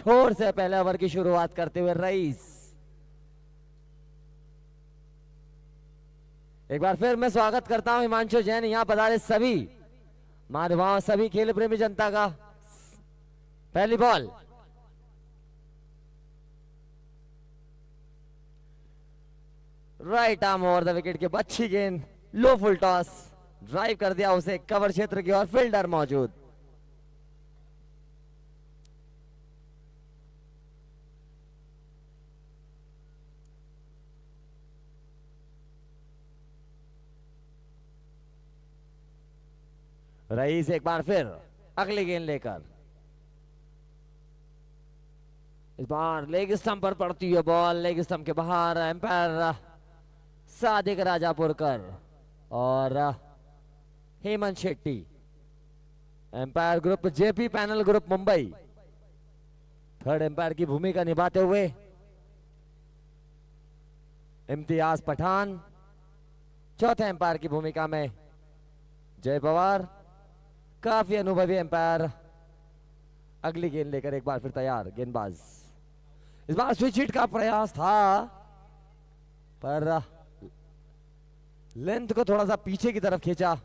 ठोर से पहले ओवर की शुरुआत करते हुए रईस। एक बार फिर मैं स्वागत करता हूं हिमांशु जैन, यहां पधारे सभी माधवाओं, सभी खेल प्रेमी जनता का। पहली ball, right arm over the wicket की अच्छी गेंद, लो फुल टॉस, ड्राइव कर दिया उसे कवर क्षेत्र की ओर, फील्डर मौजूद। रईस एक बार फिर अगली गेंद लेकर, इस बार लेग स्टंप पर पड़ती है बॉल, लेग स्टंप के बाहर। एम्पायर सादिक राजापुरकर और Hemant Shetty, umpire group JP panel group Mumbai, third umpire की भूमिका निभाते हुए इम्तियाज पठान, चौथे एम्पायर की भूमिका में जय पवार, काफी अनुभवी एम्पायर। अगली गेंद लेकर एक बार फिर तैयार गेंदबाज। इस बार स्विच हिट का प्रयास था पर लेंथ को थोड़ा सा पीछे की तरफ खींचा।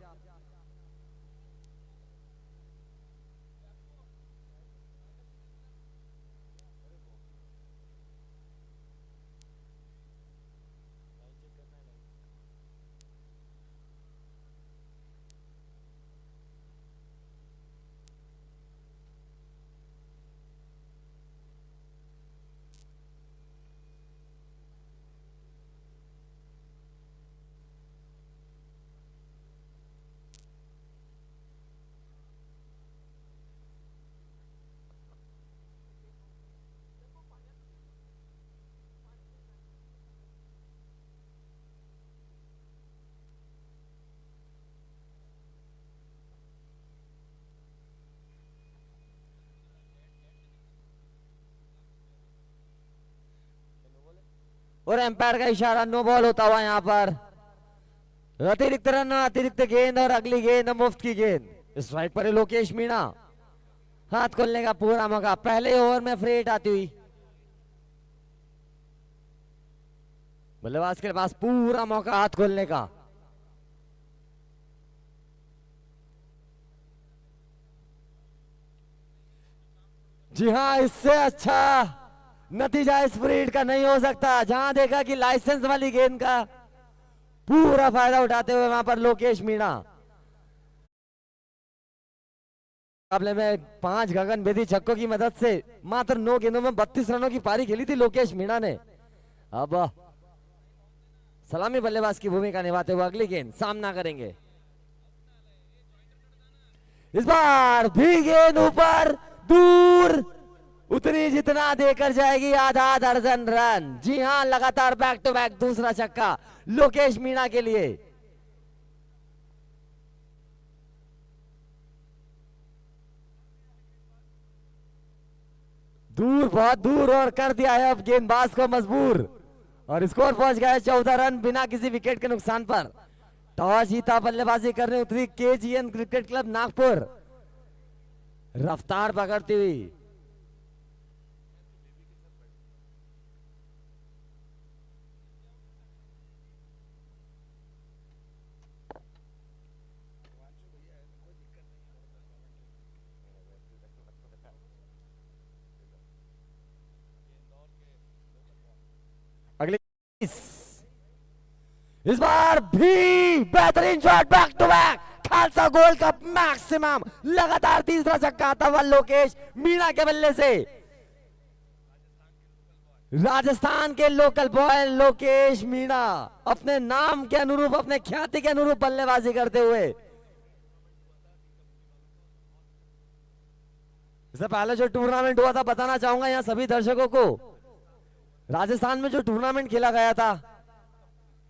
और एम्पायर का इशारा, नो बॉल होता हुआ यहां पर। अतिरिक्त रन, अतिरिक्त गेंद और अगली गेंद मुफ्त की गेंद। स्ट्राइक पर लोकेश मीणा, हाथ खोलने का पूरा मौका, पहले ओवर में फ्री हिट आती हुई। बल्लेबाज के पास पूरा मौका हाथ खोलने का। जी हां, इससे अच्छा नतीजा इस फ्री हिट का नहीं हो सकता। जहां देखा कि लाइसेंस वाली गेंद का पूरा फायदा उठाते हुए वहां पर लोकेश मीणा। मुकाबले में 5 गगनभेदी छक्कों की मदद से मात्र 9 गेंदों में 32 रनों की पारी खेली थी लोकेश मीणा ने। अब सलामी बल्लेबाज की भूमिका निभाते हुए अगली गेंद सामना करेंगे। इस बार भी गेंद ऊपर, दूर, उतनी जितना देकर जाएगी आधा दर्जन रन। जी हां, लगातार बैक टू बैक दूसरा छक्का लोकेश मीणा के लिए। दूर, बहुत दूर, और कर दिया है अब गेंदबाज को मजबूर। और स्कोर पहुंच गया है 14 रन बिना किसी विकेट के नुकसान पर। टॉस जीता, बल्लेबाजी करने उतरी केजीएन क्रिकेट क्लब नागपुर, रफ्तार पकड़ती हुई। अगली इस बार भी बेहतरीन shot, back to back, Khalsa gold cup maximum, लगातार तीसरा छक्का आता हुआ लोकेश मीणा के बल्ले से। राजस्थान के लोकल बॉय लोकेश मीणा अपने नाम के अनुरूप, अपने ख्याति के अनुरूप बल्लेबाजी करते हुए। इससे पहले जो टूर्नामेंट हुआ था, बताना चाहूंगा यहां सभी दर्शकों को, राजस्थान में जो टूर्नामेंट खेला गया था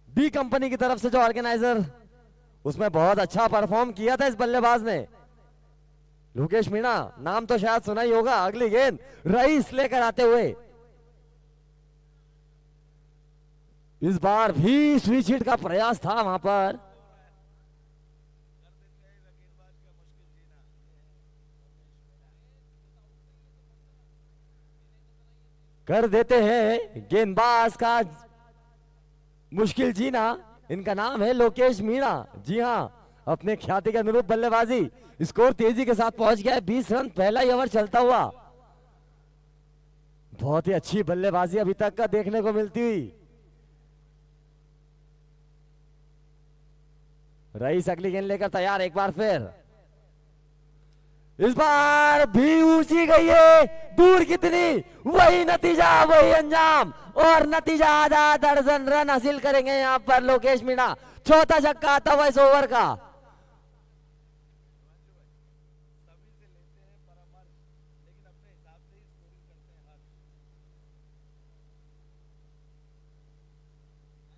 डी कंपनी की तरफ से, जो ऑर्गेनाइजर, उसमें बहुत अच्छा परफॉर्म किया था इस बल्लेबाज ने। लोकेश मीणा नाम तो शायद सुना ही होगा। अगली गेंद रईस लेकर आते हुए, इस बार भी स्विच हिट का प्रयास था वहां पर। कर देते हैं गेंदबाज का मुश्किल जीना। इनका नाम है लोकेश मीणा। जी हाँ, अपने ख्याति के अनुरूप बल्लेबाजी। स्कोर तेजी के साथ पहुंच गया है 20 रन, पहला ही ओवर चलता हुआ। बहुत ही अच्छी बल्लेबाजी अभी तक का देखने को मिलती हुई। रईस अगली गेंद लेकर तैयार, एक बार फिर। इस बार भी ऊंची गई है, दूर कितनी, वही नतीजा वही अंजाम, और नतीजा आधा दर्जन रन हासिल करेंगे यहां पर लोकेश मीणा। चौथा छक्का आता हुआ इस ओवर का।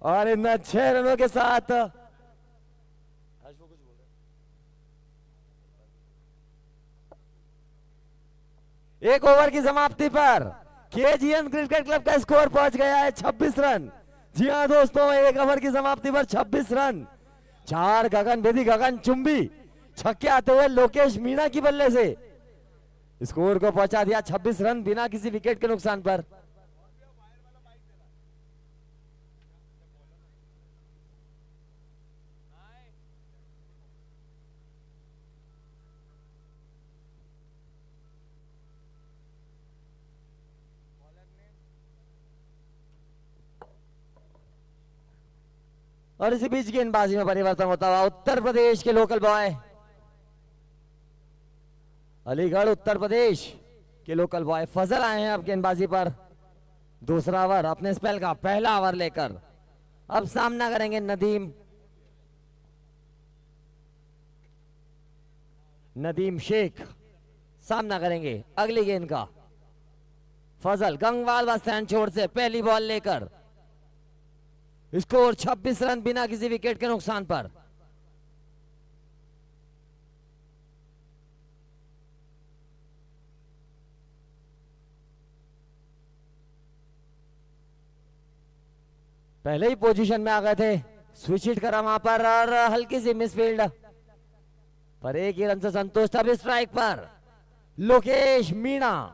और इन 6 रनों के साथ एक ओवर की समाप्ति पर केजीएन क्रिकेट क्लब का स्कोर पहुंच गया है 26 रन। जी हाँ दोस्तों, एक ओवर की समाप्ति पर 26 रन। 4 गगनभेदी गगन चुंबी छक्के आते हुए लोकेश मीणा की बल्ले से स्कोर को पहुंचा दिया 26 रन बिना किसी विकेट के नुकसान पर। और इसी बीच गेंदबाजी में परिवर्तन होता हुआ उत्तर प्रदेश के लोकल बॉय, अलीगढ़ उत्तर प्रदेश के लोकल बॉय फजल आए हैं अब गेंदबाजी पर। दूसरा ओवर अपने स्पेल का पहला ओवर लेकर अब सामना करेंगे नदीम शेख सामना करेंगे अगली गेंद का। फजल गंगवाल बस स्टैंड छोड़ से पहली बॉल लेकर, स्कोर 26 रन बिना किसी विकेट के नुकसान पर। पहले ही पोजीशन में आ गए थे, स्विच हिट करा वहां पर और हल्की सी मिसफील्ड, पर एक ही रन से संतुष्ट। अब स्ट्राइक पर लोकेश मीणा।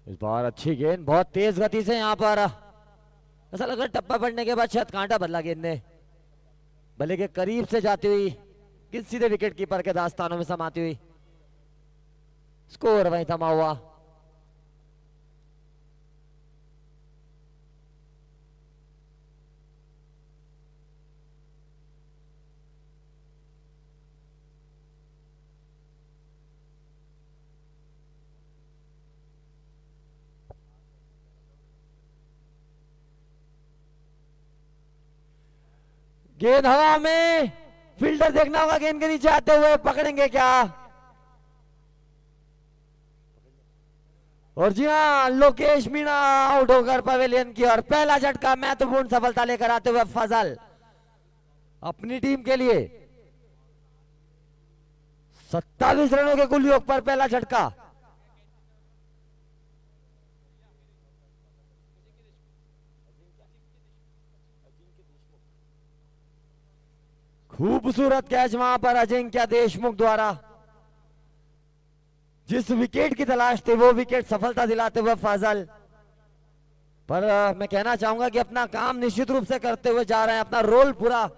इस बार अच्छी गेंद, बहुत तेज गति से यहां पर, ऐसा लग रहा है टप्पा पड़ने के बाद शायद कांटा बदला गेंद ने, भले के करीब से जाती हुई किस सीधे विकेट कीपर के दास्तानों में समाती हुई। स्कोर वहीं थमा हुआ। गेंद हवा में, फील्डर देखना होगा गेंद के नीचे आते हुए पकड़ेंगे क्या। और जी हाँ, लोकेश मीणा आउट होकर पवेलियन की और पहला झटका महत्वपूर्ण सफलता लेकर आते हुए फजल अपनी टीम के लिए 27 रनों के कुल योग पर पहला झटका। खूबसूरत कैच वहां पर अजिंक्य देशमुख द्वारा। जिस विकेट की तलाश थी वो विकेट सफलता दिलाते हुए फजल। पर मैं कहना चाहूंगा कि अपना काम निश्चित रूप से करते हुए जा रहे हैं, अपना रोल पूरा,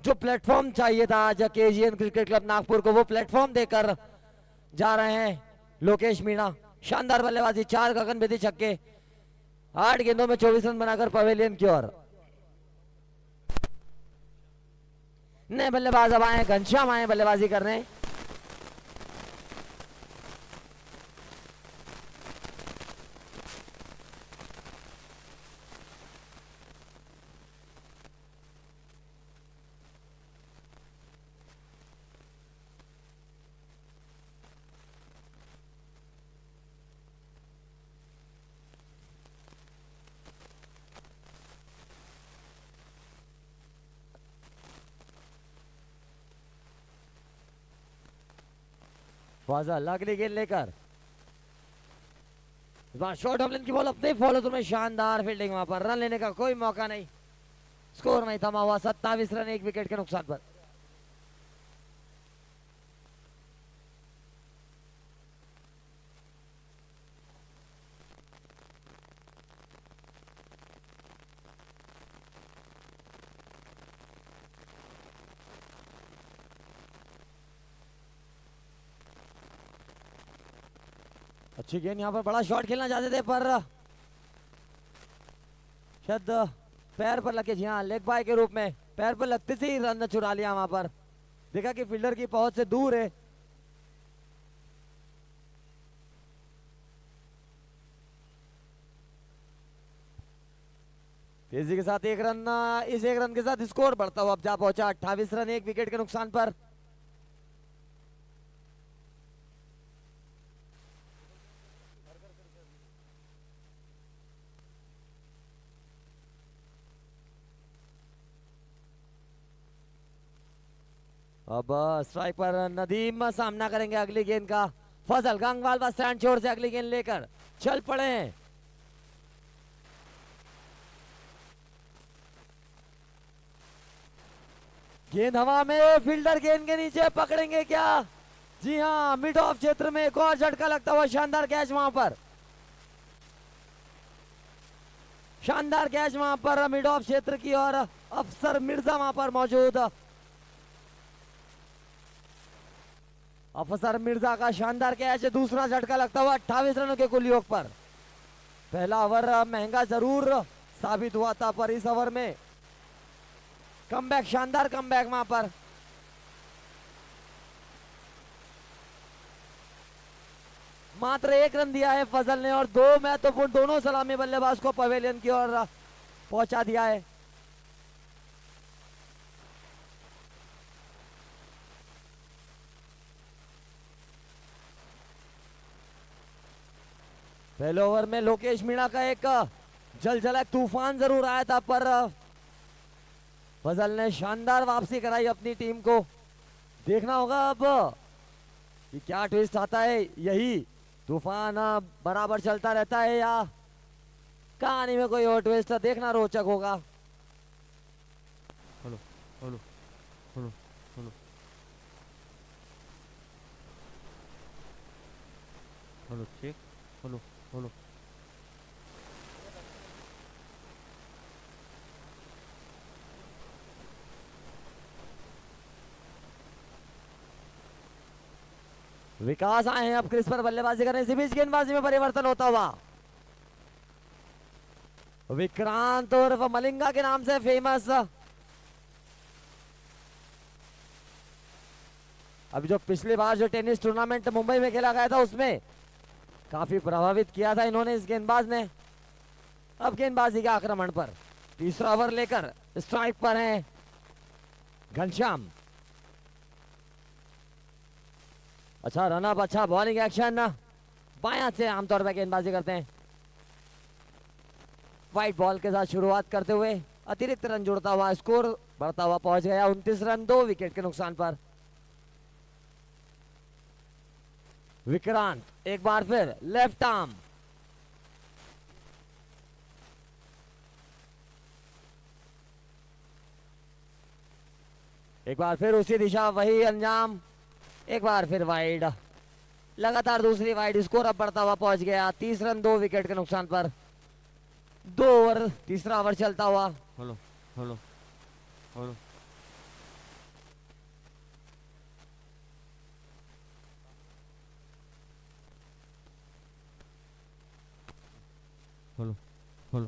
जो प्लेटफॉर्म चाहिए था आज केजीएन क्रिकेट क्लब नागपुर को, वो प्लेटफॉर्म देकर जा रहे हैं लोकेश मीणा। शानदार बल्लेबाजी, 4 गगनभेदी छक्के, 8 गेंदों में 24 रन बनाकर पवेलियन की ओर। नए बल्लेबाज अब आए, घनश्याम आए बल्लेबाजी करने। फजल अगली गेंद लेकर इस बार शॉर्ट ऑफ लेन की बॉल अपने फॉलो थ्रू में शानदार फील्डिंग, वहां पर रन लेने का कोई मौका नहीं, स्कोर नहीं थमा हुआ, 27 रन 1 विकेट के नुकसान पर। अच्छी गेंद, यहाँ पर बड़ा शॉट खेलना चाहते थे पर शायद पैर पर लगे, जी हाँ लेग बाय के रूप में पैर पर लगते से ही रन चुरा लिया, वहां पर देखा कि फील्डर की पहुंच से दूर है। तेजी के साथ एक रन, इस एक रन के साथ स्कोर बढ़ता हुआ अब जा पहुंचा 28 रन 1 विकेट के नुकसान पर। अब स्ट्राइक पर नदीम सामना करेंगे अगली गेंद का। फजल गंगवाल बस स्टैंड छोर से अगली गेंद लेकर चल पड़े हैं। गेंद हवा में, फील्डर गेंद के नीचे पकड़ेंगे क्या? जी हां, मिड ऑफ क्षेत्र में एक और झटका लगता हुआ शानदार कैच, वहां पर शानदार कैच, वहां पर मिड ऑफ क्षेत्र की और अफसर मिर्जा वहां पर मौजूद। अफसर मिर्जा का शानदार कैच, दूसरा झटका लगता हुआ 28 रनों के कुल योग पर। पहला ओवर महंगा जरूर साबित हुआ था पर इस ओवर में कमबैक, शानदार कमबैक वहां पर। मात्र 1 रन दिया है फजल ने और 2 महत्वपूर्ण दोनों सलामी बल्लेबाज को पवेलियन की ओर पहुंचा दिया है। पहले ओवर में लोकेश मीणा का एक जलजलक तूफान जरूर आया था पर फजल ने शानदार वापसी कराई अपनी टीम को। देखना होगा अब कि क्या ट्विस्ट आता है, यही तूफान बराबर चलता रहता है या कहानी में कोई और ट्विस्ट, देखना रोचक होगा। Hello hello hello hello hello check, hello hello Vikas आए हैं अब क्रिस पर बल्लेबाजी करने, इसी बीच गेंदबाजी में परिवर्तन होता हुआ विक्रांत और मलिंगा के नाम से फेमस, अभी जो पिछली बार जो टेनिस टूर्नामेंट मुंबई में खेला गया था उसमें काफी प्रभावित किया था इन्होंने इस गेंदबाज ने। अब गेंदबाजी के आक्रमण पर तीसरा ओवर लेकर स्ट्राइक पर हैं घनश्याम। अच्छा रनअप, अच्छा बॉलिंग एक्शन, बायां से आमतौर पर गेंदबाजी करते हैं। व्हाइट बॉल के साथ शुरुआत करते हुए अतिरिक्त रन जुड़ता हुआ स्कोर बढ़ता हुआ पहुंच गया 29 रन 2 विकेट के नुकसान पर। विक्रांत एक बार फिर लेफ्ट आर्म, एक बार फिर उसी दिशा वही अंजाम, एक बार फिर वाइड, लगातार दूसरी वाइड, स्कोर अब बढ़ता हुआ पहुंच गया 30 रन 2 विकेट के नुकसान पर। 2 ओवर, तीसरा ओवर चलता हुआ। Hello hello hello hello hello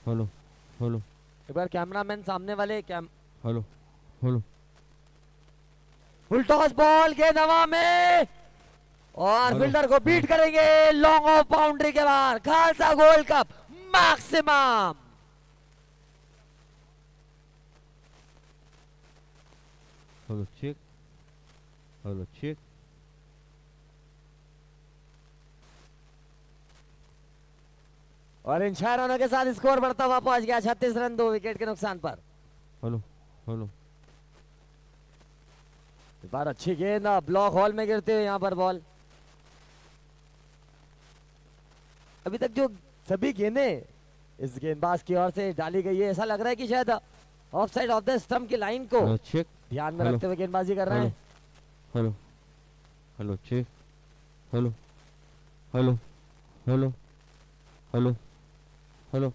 hello hello एक बार कैमरामैन सामने वाले hello hello full toss ball गेंद हवा में और हेलो। फील्डर को बीट करेंगे लॉन्ग ऑफ बाउंड्री के बाहर। Khalsa gold cup maximum, hello check, hello check, और इन 6 रनों के साथ स्कोर बढ़ता हुआ पहुंच गया 36 रन 2 विकेट के नुकसान पर। हेलो हेलो इस बार अच्छी गेंद, ब्लॉक हॉल में गिरते हुए यहाँ पर बॉल। अभी तक जो सभी गेंदें इस गेंदबाज की ओर से डाली गई है, ऐसा लग रहा है कि शायद off side of the stump की लाइन को हेलो चेक। ध्यान में हेलो। रखते हुए गेंदबाजी कर रहे हैं। Hello hello check. Hello hello hello hello hello.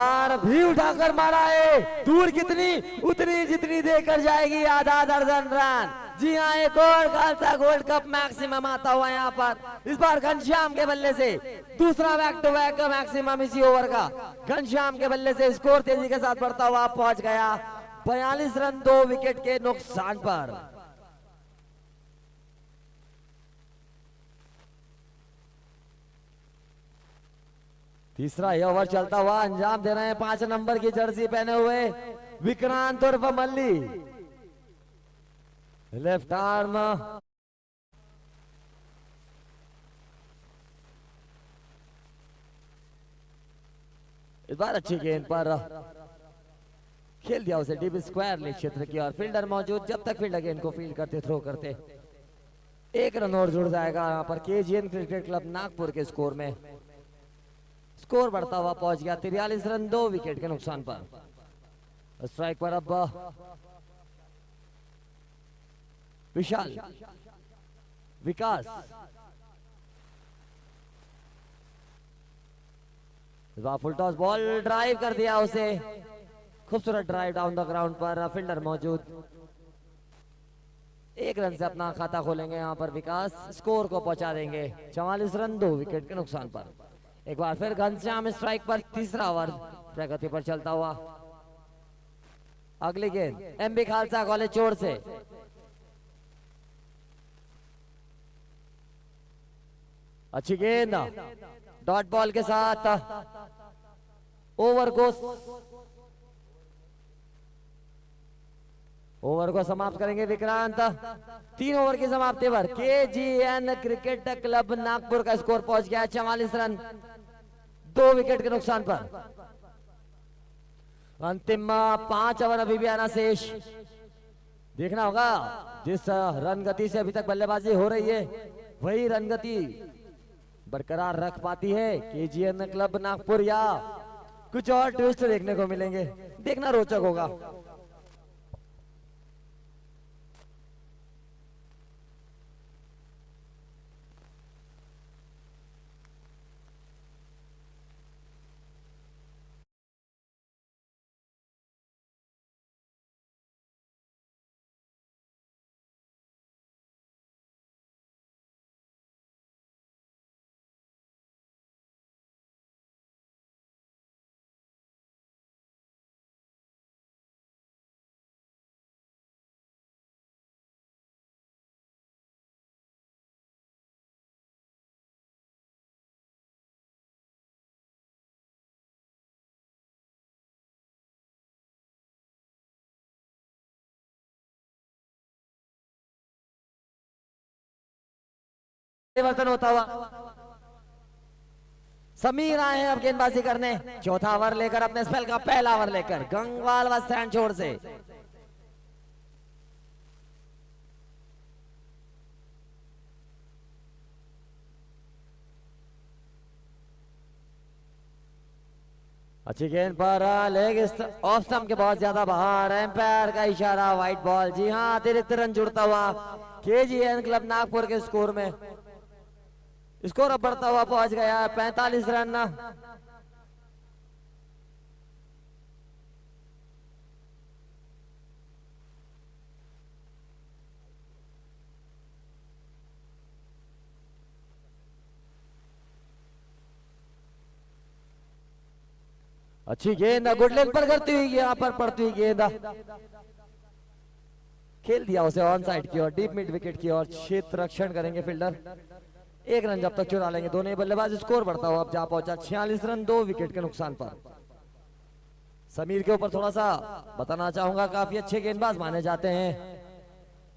और भी उठाकर मारा है, दूर कितनी, उतनी जितनी देकर जाएगी आधा दर्जन रन। जी हाँ, एक और खालसा गोल्ड कप मैक्सिमम आता हुआ यहाँ पर। इस बार घनश्याम के बल्ले से दूसरा बैक टू बैक मैक्सिमम इसी ओवर का। घनश्याम के बल्ले से स्कोर तेजी के साथ बढ़ता हुआ पहुंच गया 42 रन 2 विकेट के नुकसान पर। तीसरा ये ओवर चलता हुआ अंजाम दे रहे हैं 5 नंबर की जर्सी पहने हुए विक्रांत उर्फ मल्ली। लेफ्ट आर्म, इस बार अच्छी गेंद पर खेल दिया उसे डीप स्क्वायर लेग क्षेत्र की और फील्डर मौजूद। जब तक फील्डर गेंद को फील्ड करते, थ्रो करते, 1 रन और जुड़ जाएगा यहाँ पर केजीएन क्रिकेट क्लब नागपुर के स्कोर में। स्कोर बढ़ता हुआ पहुंच गया 43 रन 2 विकेट के नुकसान पर। स्ट्राइक पर अब विशाल, विकास, फुल टॉस बॉल ड्राइव कर दिया उसे, खूबसूरत ड्राइव डाउन द ग्राउंड पर, फील्डर मौजूद। 1 रन से अपना खाता खोलेंगे यहाँ पर विकास, स्कोर को पहुंचा देंगे 44 रन 2 विकेट के नुकसान पर। एक बार फिर घनश्याम स्ट्राइक पर, तीसरा ओवर प्रगति पर चलता हुआ। अगली गेंद एमबी खालसा कॉलेज चोर से, अच्छी गेंद डॉट बॉल के साथ ओवर को समाप्त करेंगे विक्रांत। 3 ओवर की समाप्ति पर केजीएन क्रिकेट क्लब नागपुर का स्कोर पहुंच गया 44 रन 2 विकेट के नुकसान पर। अंतिम 5 ओवर अभी भी आना शेष। देखना होगा जिस रन गति से अभी तक बल्लेबाजी हो रही है, वही रन गति बरकरार रख पाती है केजीएन क्लब नागपुर, या कुछ और ट्विस्ट देखने को मिलेंगे। देखना रोचक होगा। परिवर्तन होता हुआ समीर आए हैं अब गेंदबाजी करने। चौथा ओवर लेकर अपने स्पेल का पहला ओवर लेकर गंगवाल व स्टैंड छोड़ से। अच्छी गेंद पर लेग ऑफ स्टंप के बहुत ज्यादा बाहर, एम्पायर का इशारा, व्हाइट बॉल। जी हां, अतिरिक्त रन जुड़ता हुआ केजीएन क्लब नागपुर के स्कोर में। स्कोर अब बढ़ता हुआ पहुंच गया 45 रन। अच्छी गेंद गुड लेग पर करती हुई यहाँ पर पड़ती हुई गेंद खेल दिया उसे ऑन साइड की ओर, डीप मिड विकेट की ओर। क्षेत्र रक्षण करेंगे फील्डर। 1 रन जब तक चुरा लेंगे दोनों ही बल्लेबाज। स्कोर बढ़ता हुआ अब जा पहुंचा 46 रन 2 विकेट के नुकसान पर। समीर के ऊपर थोड़ा सा बताना चाहूंगा, काफी अच्छे गेंदबाज माने जाते हैं।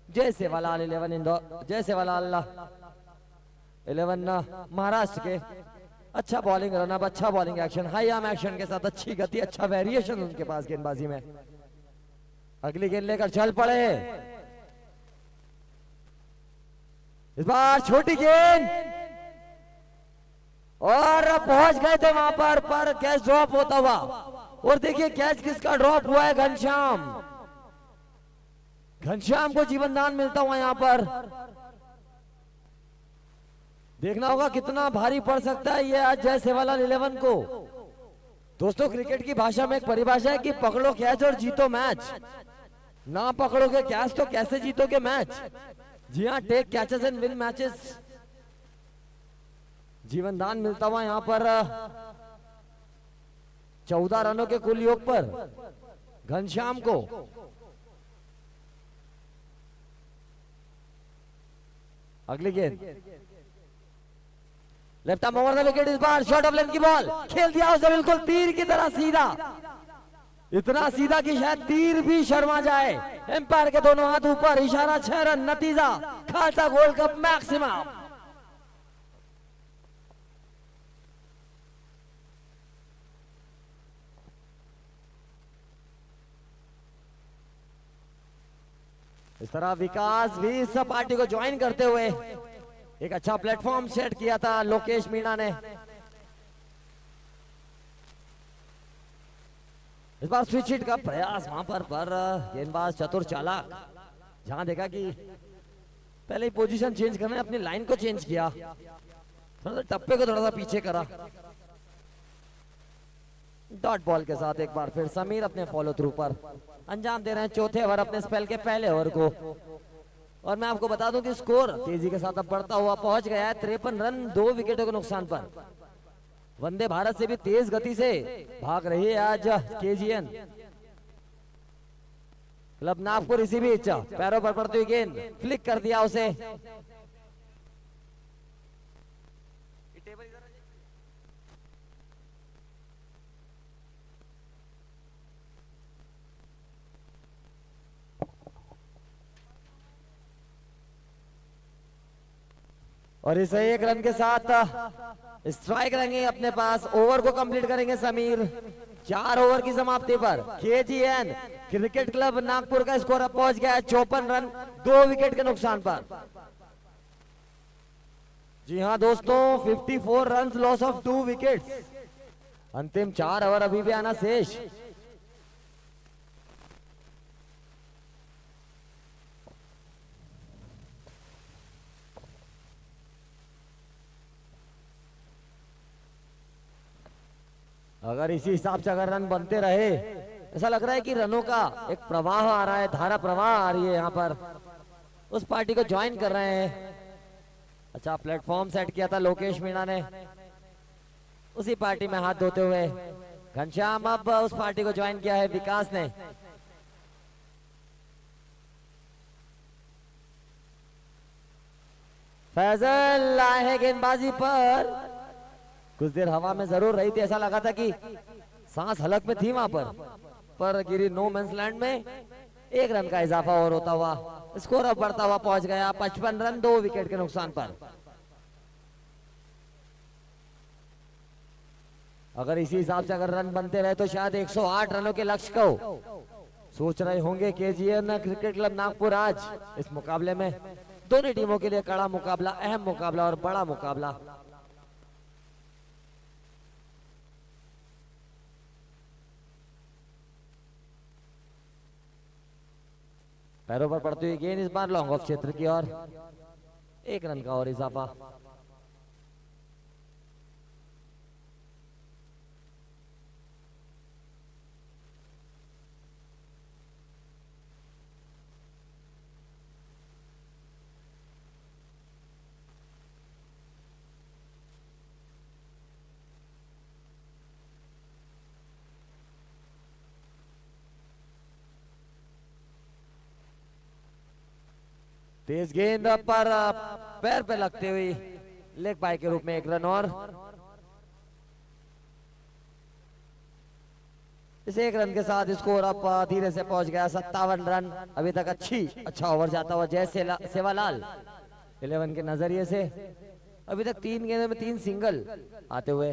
जय सेवालाल 11 इंदौर, जय सेवालाल 11 महाराष्ट्र के अच्छा बॉलिंग रनअप, अच्छा bowling action, high arm action के साथ अच्छी गति, अच्छा वेरिएशन उनके पास गेंदबाजी में। अगली गेंद लेकर चल पड़े। इस बार छोटी गेंद और पहुंच गए थे वहां पर कैच ड्रॉप होता हुआ। और देखिए कैच किसका ड्रॉप हुआ है, घनश्याम। घनश्याम को जीवन दान मिलता हुआ यहां पर। देखना होगा कितना भारी पड़ सकता है ये आज जय सेवालाल 11 को। दोस्तों क्रिकेट की भाषा में एक परिभाषा है कि पकड़ो कैच और जीतो मैच। ना पकड़ोगे कैच तो कैसे जीतोगे मैच। जी हाँ, take catches and win matches. जीवन दान मिलता हुआ यहां पर 14 रनों के कुल योग पर घनश्याम को। अगली गेंद left arm over the wicket. इस बार शॉर्ट ऑफ लेंथ की बॉल खेल दिया उसे बिल्कुल तीर की तरह सीधा, इतना सीधा कि शायद तीर भी शर्मा जाए। एम्पायर के दोनों हाथ ऊपर, इशारा 6 रन, नतीजा खालसा गोल्ड कप मैक्सिमम। इस तरह विकास भी इस पार्टी को ज्वाइन करते हुए एक अच्छा प्लेटफॉर्म सेट किया था लोकेश मीणा ने। इस बार स्विच हिट का प्रयास वहां पर गेंदबाज चतुर चालाक, जहां देखा कि पहले ही पोजीशन चेंज करने, अपनी लाइन को चेंज किया, थोड़ा सा टप्पे को थोड़ा सा पीछे करा। डॉट बॉल के साथ एक बार फिर समीर अपने फॉलो थ्रू पर अंजाम दे रहे हैं चौथे ओवर अपने स्पेल के पहले ओवर को। और मैं आपको बता दूं कि स्कोर तेजी के साथ अब बढ़ता हुआ पहुंच गया है 53 रन 2 विकेटों के नुकसान पर। वंदे भारत से भी तेज गति से भाग रही है आज केजीएन। क्लब नागपुर इसी बीच पैरों पर पड़ती हुई गेंद फ्लिक कर दिया उसे। और इस 1 रन के साथ स्ट्राइक रहेंगे अपने पास। ओवर को कंप्लीट करेंगे समीर। 4 ओवर की समाप्ति पर केजीएन क्रिकेट क्लब नागपुर का स्कोर अब पहुंच गया है 54 रन 2 विकेट के नुकसान पर। जी हां दोस्तों, 54 रन लॉस ऑफ 2 विकेट्स। अंतिम 4 ओवर अभी भी आना शेष। अगर इसी हिसाब से अगर रन बनते रहे, ऐसा लग रहा है कि रनों का एक प्रवाह आ रहा है, धारा प्रवाह आ रही है यहाँ पर। उस पार्टी को ज्वाइन कर रहे हैं। अच्छा प्लेटफॉर्म सेट किया था लोकेश मीणा ने, उसी पार्टी में हाथ धोते हुए घनश्याम अब उस पार्टी को ज्वाइन किया है विकास ने। फैजल आए हैं गेंदबाजी पर। कुछ देर हवा में जरूर रही थी, ऐसा लगा था कि सांस हलक में थी वहां पर गिरी नो मैंस लैंड में। 1 रन का इजाफा और होता हुआ स्कोर अब बढ़ता हुआ पहुंच गया 55 रन 2 विकेट के नुकसान पर। अगर इसी हिसाब से अगर रन बनते रहे तो शायद 108 रनों के लक्ष्य को सोच रहे होंगे केजीएन क्रिकेट क्लब नागपुर आज इस मुकाबले में। दोनों टीमों के लिए कड़ा मुकाबला, अहम मुकाबला और बड़ा मुकाबला। पैरों पर पड़ती हुई गेंद इस बार लॉन्ग ऑफ क्षेत्र की ओर। 1 रन का और इजाफा। तेज गेंद पर पैर पे लगते हुई लेग बाय के रूप में 1 रन और। इस 1 रन के साथ स्कोर अब धीरे से पहुंच गया 57 रन। अभी तक अच्छा ओवर जाता हुआ जय सेवालाल 11 के नजरिए से। अभी तक 3 गेंदों में 3 सिंगल आते हुए।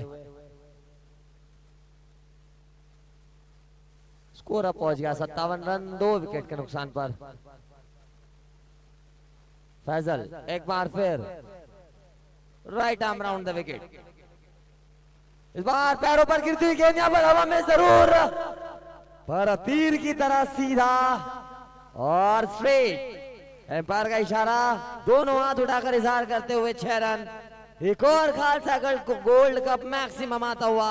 स्कोर अब पहुंच गया 57 रन, 2 विकेट के नुकसान पर। फैजल एक बार फिर right arm round the wicket. इस बार पैरों पर गिरती हुई गेंद यहाँ पर हवा में जरूर, पर तीर की तरह सीधा और स्ट्रेट। एम्पायर का इशारा, दोनों हाथ उठाकर इजहार करते हुए 6 रन। एक और खालसा गोल्ड कप मैक्सिमम आता हुआ।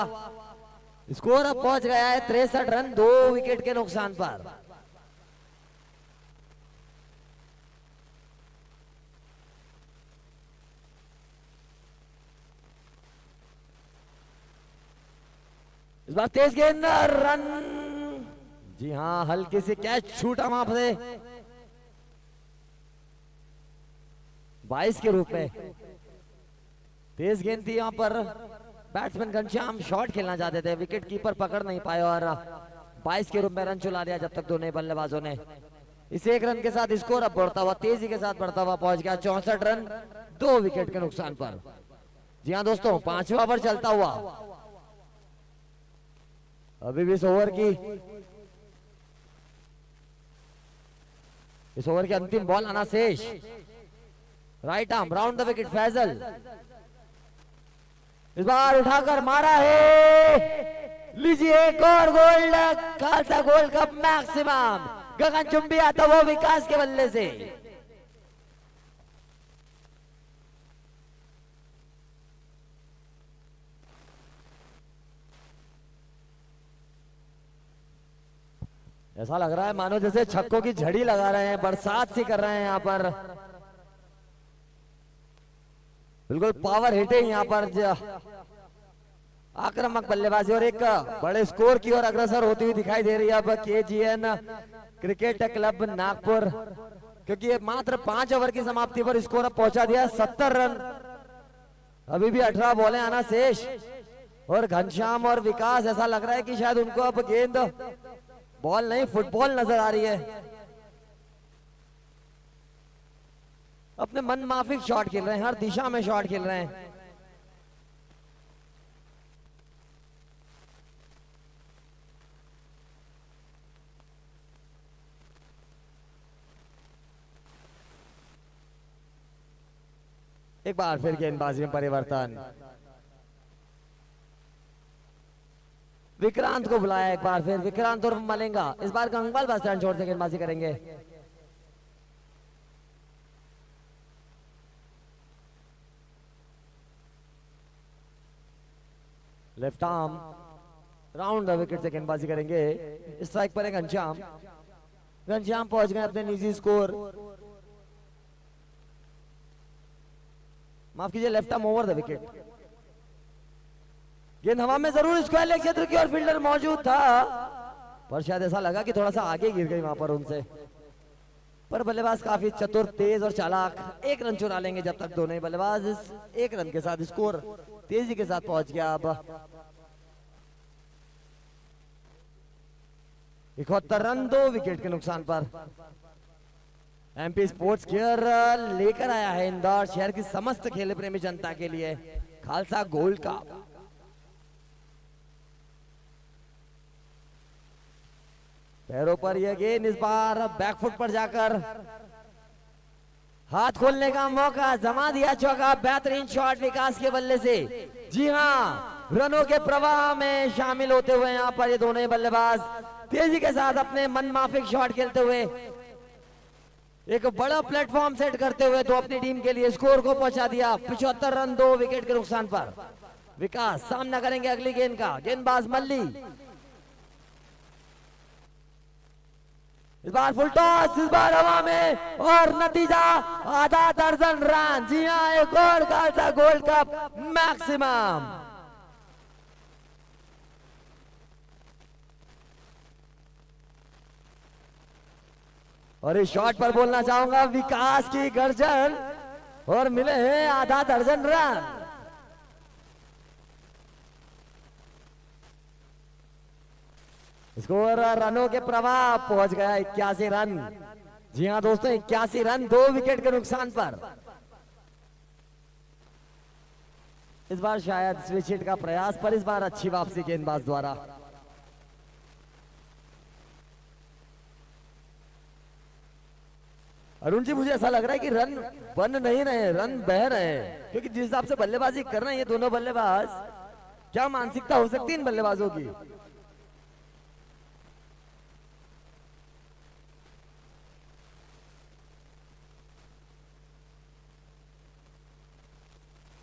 स्कोर अब पहुंच गया है 63 रन, 2 विकेट के नुकसान पर। इस बार तेज गेंद, रन। जी हां, हल्के से कैच छूटा वहां से 22 के रूप में। तेज गेंद थी यहां पर, बैट्समैन घनश्याम शॉट खेलना चाहते थे, विकेट कीपर पकड़ नहीं पाए और 22 के रूप में रन चुला लिया जब तक दोनों बल्लेबाजों ने। इस 1 रन के साथ स्कोर अब बढ़ता हुआ, तेजी के साथ बढ़ता हुआ पहुंच गया 64 रन, 2 विकेट के नुकसान पर। जी हां दोस्तों, 5वां ओवर चलता हुआ। अभी भी इस ओवर की अंतिम बॉल आना शेष। Right arm round the wicket Faizal, इस बार उठाकर मारा है। लीजिए एक और gold, Khalsa gold cup maximum. गगनचुंबी आता वो विकास के बल्ले से। ऐसा लग रहा है मानो जैसे छक्कों की झड़ी लगा रहे हैं, बरसात सी कर रहे हैं यहाँ पर। बिल्कुल पावर हिटिंग यहाँ पर, आक्रामक बल्लेबाजी और एक बड़े स्कोर की ओर अग्रसर होती हुई दिखाई दे रही है अब KGN क्रिकेट क्लब नागपुर, क्योंकि ये मात्र 5 ओवर की समाप्ति पर स्कोर अब पहुंचा दिया 70 रन। अभी भी 18 बॉलें आना शेष और घनश्याम और विकास, ऐसा लग रहा है कि शायद उनको अब गेंद बॉल नहीं फुटबॉल नजर आ रही है। अपने मन माफिक शॉट खेल रहे हैं, हर दिशा में शॉट खेल रहे हैं। एक बार फिर गेंदबाजी में परिवर्तन, विक्रांत को बुलाया एक बार फिर, विक्रांत और मलेंगा। इस बार गंगपाल बस स्टैंड छोड़ से गेंदबाजी करेंगे। Left arm round the wicket से गेंदबाजी करेंगे। स्ट्राइक पर है घनश्याम। घनश्याम पहुंच गए अपने निजी स्कोर, माफ कीजिए, left arm over the wicket. गेंद हवा में जरूर स्क्वायर लेग क्षेत्र की और फील्डर मौजूद था, पर शायद ऐसा लगा कि थोड़ा सा आगे गिर गई वहां पर उनसे। पर बल्लेबाज काफी चतुर, तेज और चालाक, 1 रन चुरा लेंगे जब तक दोनों ही बल्लेबाज 1 रन के साथ स्कोर तेजी के साथ पहुंच गया। अब 71 रन, 2 विकेट के नुकसान पर। MP स्पोर्ट्स गियर लेकर आया है इंदौर शहर की समस्त खेल प्रेमी जनता के लिए खालसा गोल्ड कप। पैरों पर यह गेंद इस बार बैकफुट पर जाकर हाथ खोलने का मौका, जमा दिया चौका। बेहतरीन शॉट विकास के बल्ले से। जी हां, रनों के प्रवाह में शामिल होते हुए यहाँ पर ये दोनों ही बल्लेबाज तेजी के साथ अपने मनमाफिक शॉट खेलते हुए एक बड़ा प्लेटफॉर्म सेट करते हुए तो अपनी टीम के लिए स्कोर को पहुंचा दिया 75 रन, 2 विकेट के नुकसान पर। विकास सामना करेंगे अगली गेंद का। गेंदबाज मल्ली, इस बार फुल टॉस, इस बार हवा में और नतीजा आधा दर्जन रन। जी हां, एक और खालसा गोल्ड कप मैक्सिमम। और इस शॉट पर बोलना चाहूंगा विकास की गर्जन, और मिले हैं आधा दर्जन रन। स्कोर रनों के प्रवाह पहुंच गया 81 रन। जी हां दोस्तों, 81 रन, 2 विकेट के नुकसान पर। इस बार शायद स्विच हिट का प्रयास, पर इस बार अच्छी वापसी गेंदबाज द्वारा। अरुण जी, मुझे ऐसा लग रहा है कि रन बन नहीं रहे, रन बह रहे हैं, क्योंकि जिस हिसाब से बल्लेबाजी कर रहे हैं ये दोनों बल्लेबाज, क्या मानसिकता हो सकती है इन बल्लेबाजों की।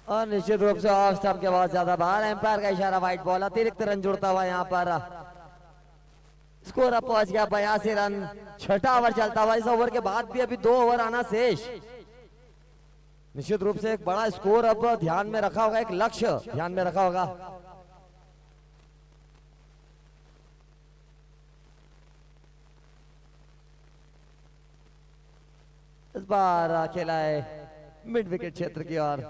और निश्चित रूप से ऑफ स्टंप के बहुत ज्यादा बाहर, एम्पायर का इशारा, व्हाइट बॉल, अतिरिक्त रन जुड़ता हुआ यहाँ पर। स्कोर अब पहुंच गया 82 रन, छठा ओवर चलता हुआ। इस ओवर के बाद भी अभी 2 ओवर आना शेष। निश्चित रूप से एक बड़ा स्कोर अब ध्यान में रखा होगा, एक लक्ष्य ध्यान में रखा होगा। इस बार खेला है मिड विकेट क्षेत्र की ओर।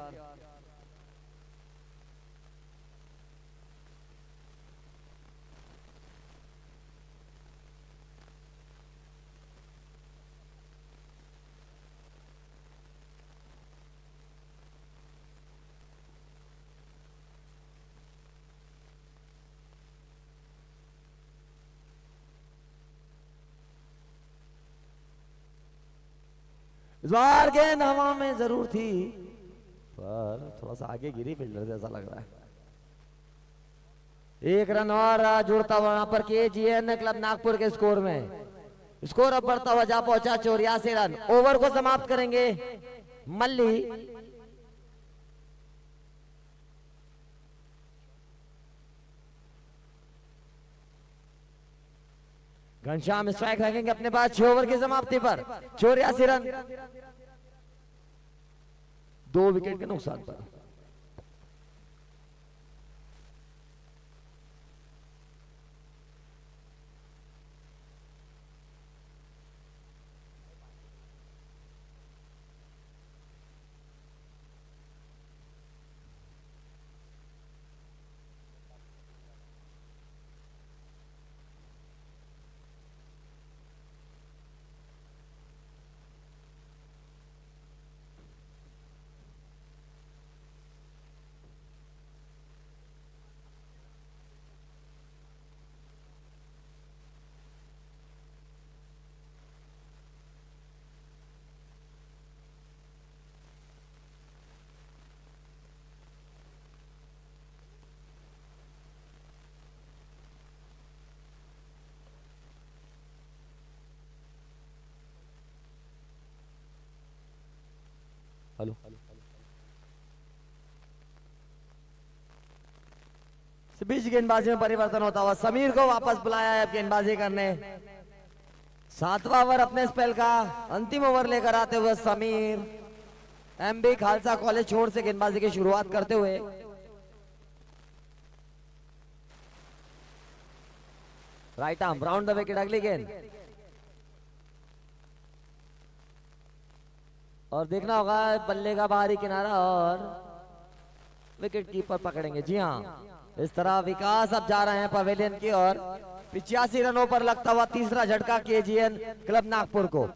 इस बार गेंद हवा में जरूर थी, पर थोड़ा सा आगे गिरी फील्डर से, ऐसा लग रहा है। एक रन और जुड़ता हुआ वहां पर केजीएन क्लब नागपुर के स्कोर में। स्कोर अब बढ़ता हुआ जा पहुंचा 84 रन। ओवर को समाप्त करेंगे मल्ली। घनश्याम स्ट्राइक रखेंगे अपने पास 6 ओवर की समाप्ति पर, 84 रन, 2 विकेट के नुकसान पर। हेलो, बीच गेंदबाजी में परिवर्तन होता हुआ समीर को वापस बुलाया है अब गेंदबाजी करने। 7वां ओवर अपने स्पेल का अंतिम ओवर लेकर आते हुए समीर एमबी खालसा कॉलेज छोड़ से गेंदबाजी की शुरुआत करते हुए। Right arm round the wicket, अगली गेंद, और देखना होगा बल्ले का बाहरी किनारा और विकेट कीपर पकड़ेंगे। जी हाँ, इस तरह विकास अब जा रहे हैं पवेलियन की ओर। 85 रनों पर लगता हुआ तीसरा झटका केजीएन क्लब नागपुर को।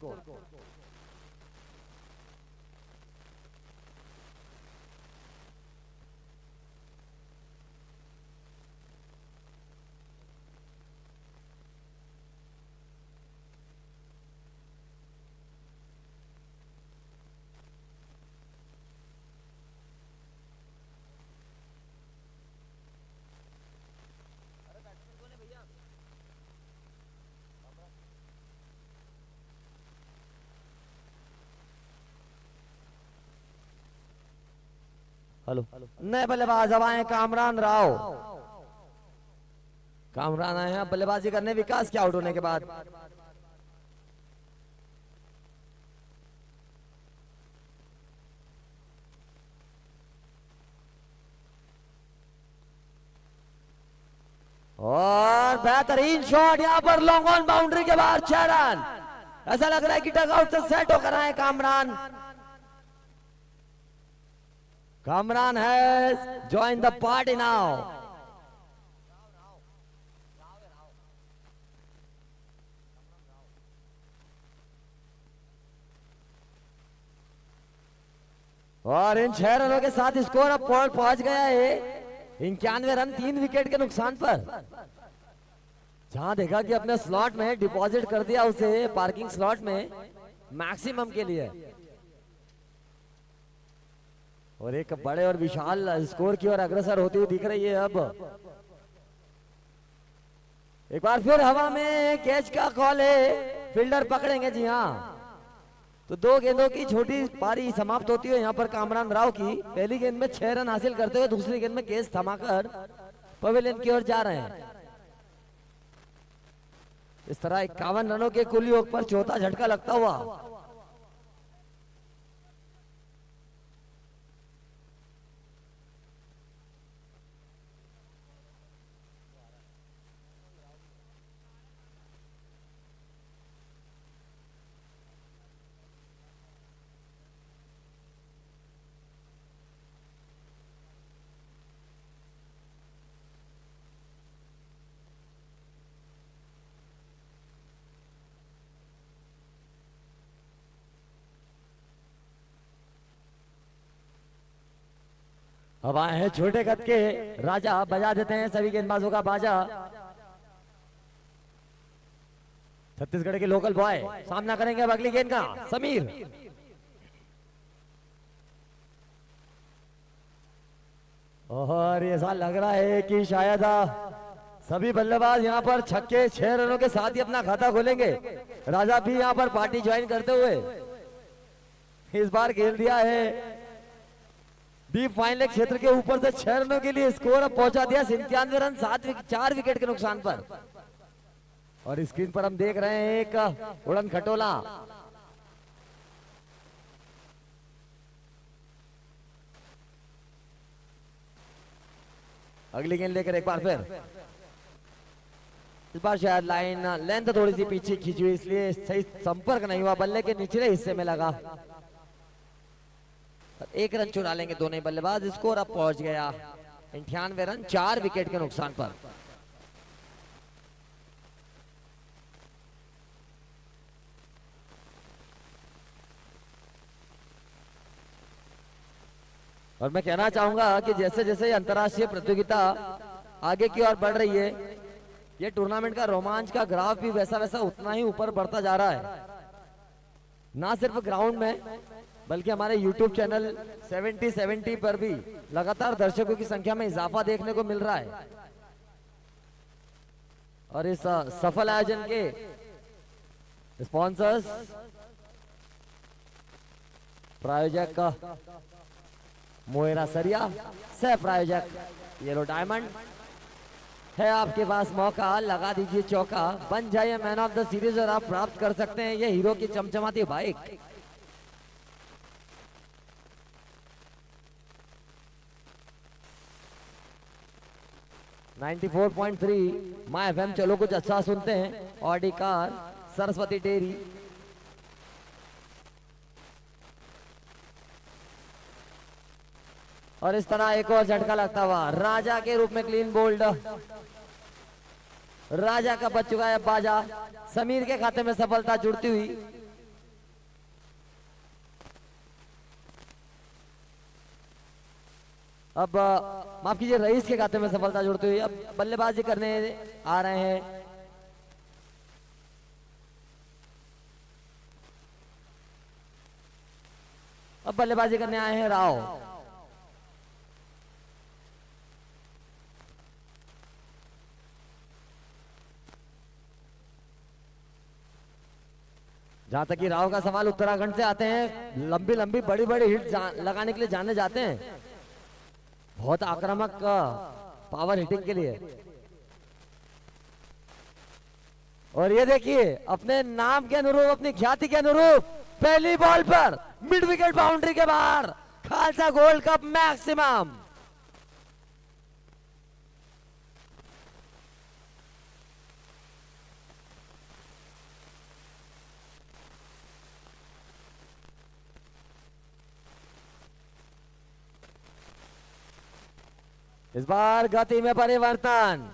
हेलो, नए बल्लेबाज अब आए कामरान राव। कामरान आए हैं बल्लेबाजी करने विकास के आउट होने के बाद। और बेहतरीन शॉट यहां पर लॉन्ग ऑन बाउंड्री के बाहर 6 रन। ऐसा लग रहा है कि डग आउट से सेट होकर आए Kamran. Kamran has joined the party now. और इन 6 रनों के साथ स्कोर अब पहुंच गया है 91 रन 3 विकेट के नुकसान पर। जहां देखा कि अपने स्लॉट में डिपॉजिट कर दिया उसे पार्किंग स्लॉट में मैक्सिमम के लिए, और एक बड़े और विशाल स्कोर की ओर अग्रसर होती हुई दिख रही है। अब एक बार फिर हवा में कैच का कॉल है, फील्डर पकड़ेंगे। जी हाँ, तो 2 गेंदों की छोटी पारी समाप्त होती है यहाँ पर कामरान राव की। पहली गेंद में 6 रन हासिल करते हुए दूसरी गेंद में कैच थमाकर पवेलियन की ओर जा रहे हैं। इस तरह 51 रनों के कुल योग पर चौथा झटका लगता हुआ अब आए हैं छोटे कद के राजा, बजा देते हैं सभी गेंदबाजों का बाजा। छत्तीसगढ़ के लोकल बॉय सामना करेंगे अब अगली गेंद का समीर। और ऐसा लग रहा है कि शायद सभी बल्लेबाज यहां पर छक्के 6 रनों के साथ ही अपना खाता खोलेंगे। राजा भी यहां पर पार्टी ज्वाइन करते हुए इस बार खेल दिया है डीप फाइनल क्षेत्र के ऊपर से 6 रनों के लिए स्कोर अब पहुंचा दिया 97 रन 4 विकेट के नुकसान पर। और स्क्रीन पर हम देख रहे हैं एक उड़न खटोला। अगली गेंद लेकर एक बार फिर, इस बार शायद लाइन लेंथ थोड़ी सी पीछे खींची हुई, इसलिए सही संपर्क नहीं हुआ, बल्ले के निचले हिस्से में लगा। 1 रन चुरा लेंगे दोनों ही बल्लेबाज। स्कोर अब पहुंच गया 98 रन 4 विकेट के नुकसान पर। और मैं कहना चाहूंगा कि जैसे जैसे अंतर्राष्ट्रीय प्रतियोगिता आगे की ओर बढ़ रही है, ये टूर्नामेंट का रोमांच का ग्राफ भी वैसा वैसा उतना ही ऊपर बढ़ता जा रहा है। ना सिर्फ ग्राउंड में बल्कि हमारे YouTube चैनल 70 पर भी लगातार दर्शकों की संख्या में इजाफा देखने को मिल रहा है। और इस सफल आयोजन के स्पॉन्सर्स, प्रायोजक मोएरा सरिया, सह प्रायोजक येलो डायमंड। है आपके पास मौका, लगा दीजिए चौका, बन जाइए मैन ऑफ द सीरीज और आप प्राप्त कर सकते हैं ये हीरो की चमचमाती बाइक। Ninety 94.3 my FM. चलो कुछ अच्छा सुनते हैं। ऑडी कार, सरस्वती डेयरी, और इस तरह एक और झटका लगता हुआ राजा के रूप में क्लीन बोल्ड। राजा का बच चुका है बाजा, समीर के खाते में सफलता जुड़ती हुई। अब माफ कीजिए, रईस के खाते में सफलता जुड़ती हुई। अब बल्लेबाजी करने आ रहे हैं अब बल्लेबाजी करने आए हैं राव। जहां तक कि राव का सवाल, उत्तराखंड से आते हैं, लंबी लंबी बड़ी बड़ी हिट लगाने के लिए जाने जाते हैं, बहुत आक्रामक पावर हिटिंग के लिए। और ये देखिए अपने नाम के अनुरूप, अपनी ख्याति के अनुरूप पहली बॉल पर मिड विकेट बाउंड्री के बाहर खालसा गोल्ड कप मैक्सिमम। इस बार गति में परिवर्तन,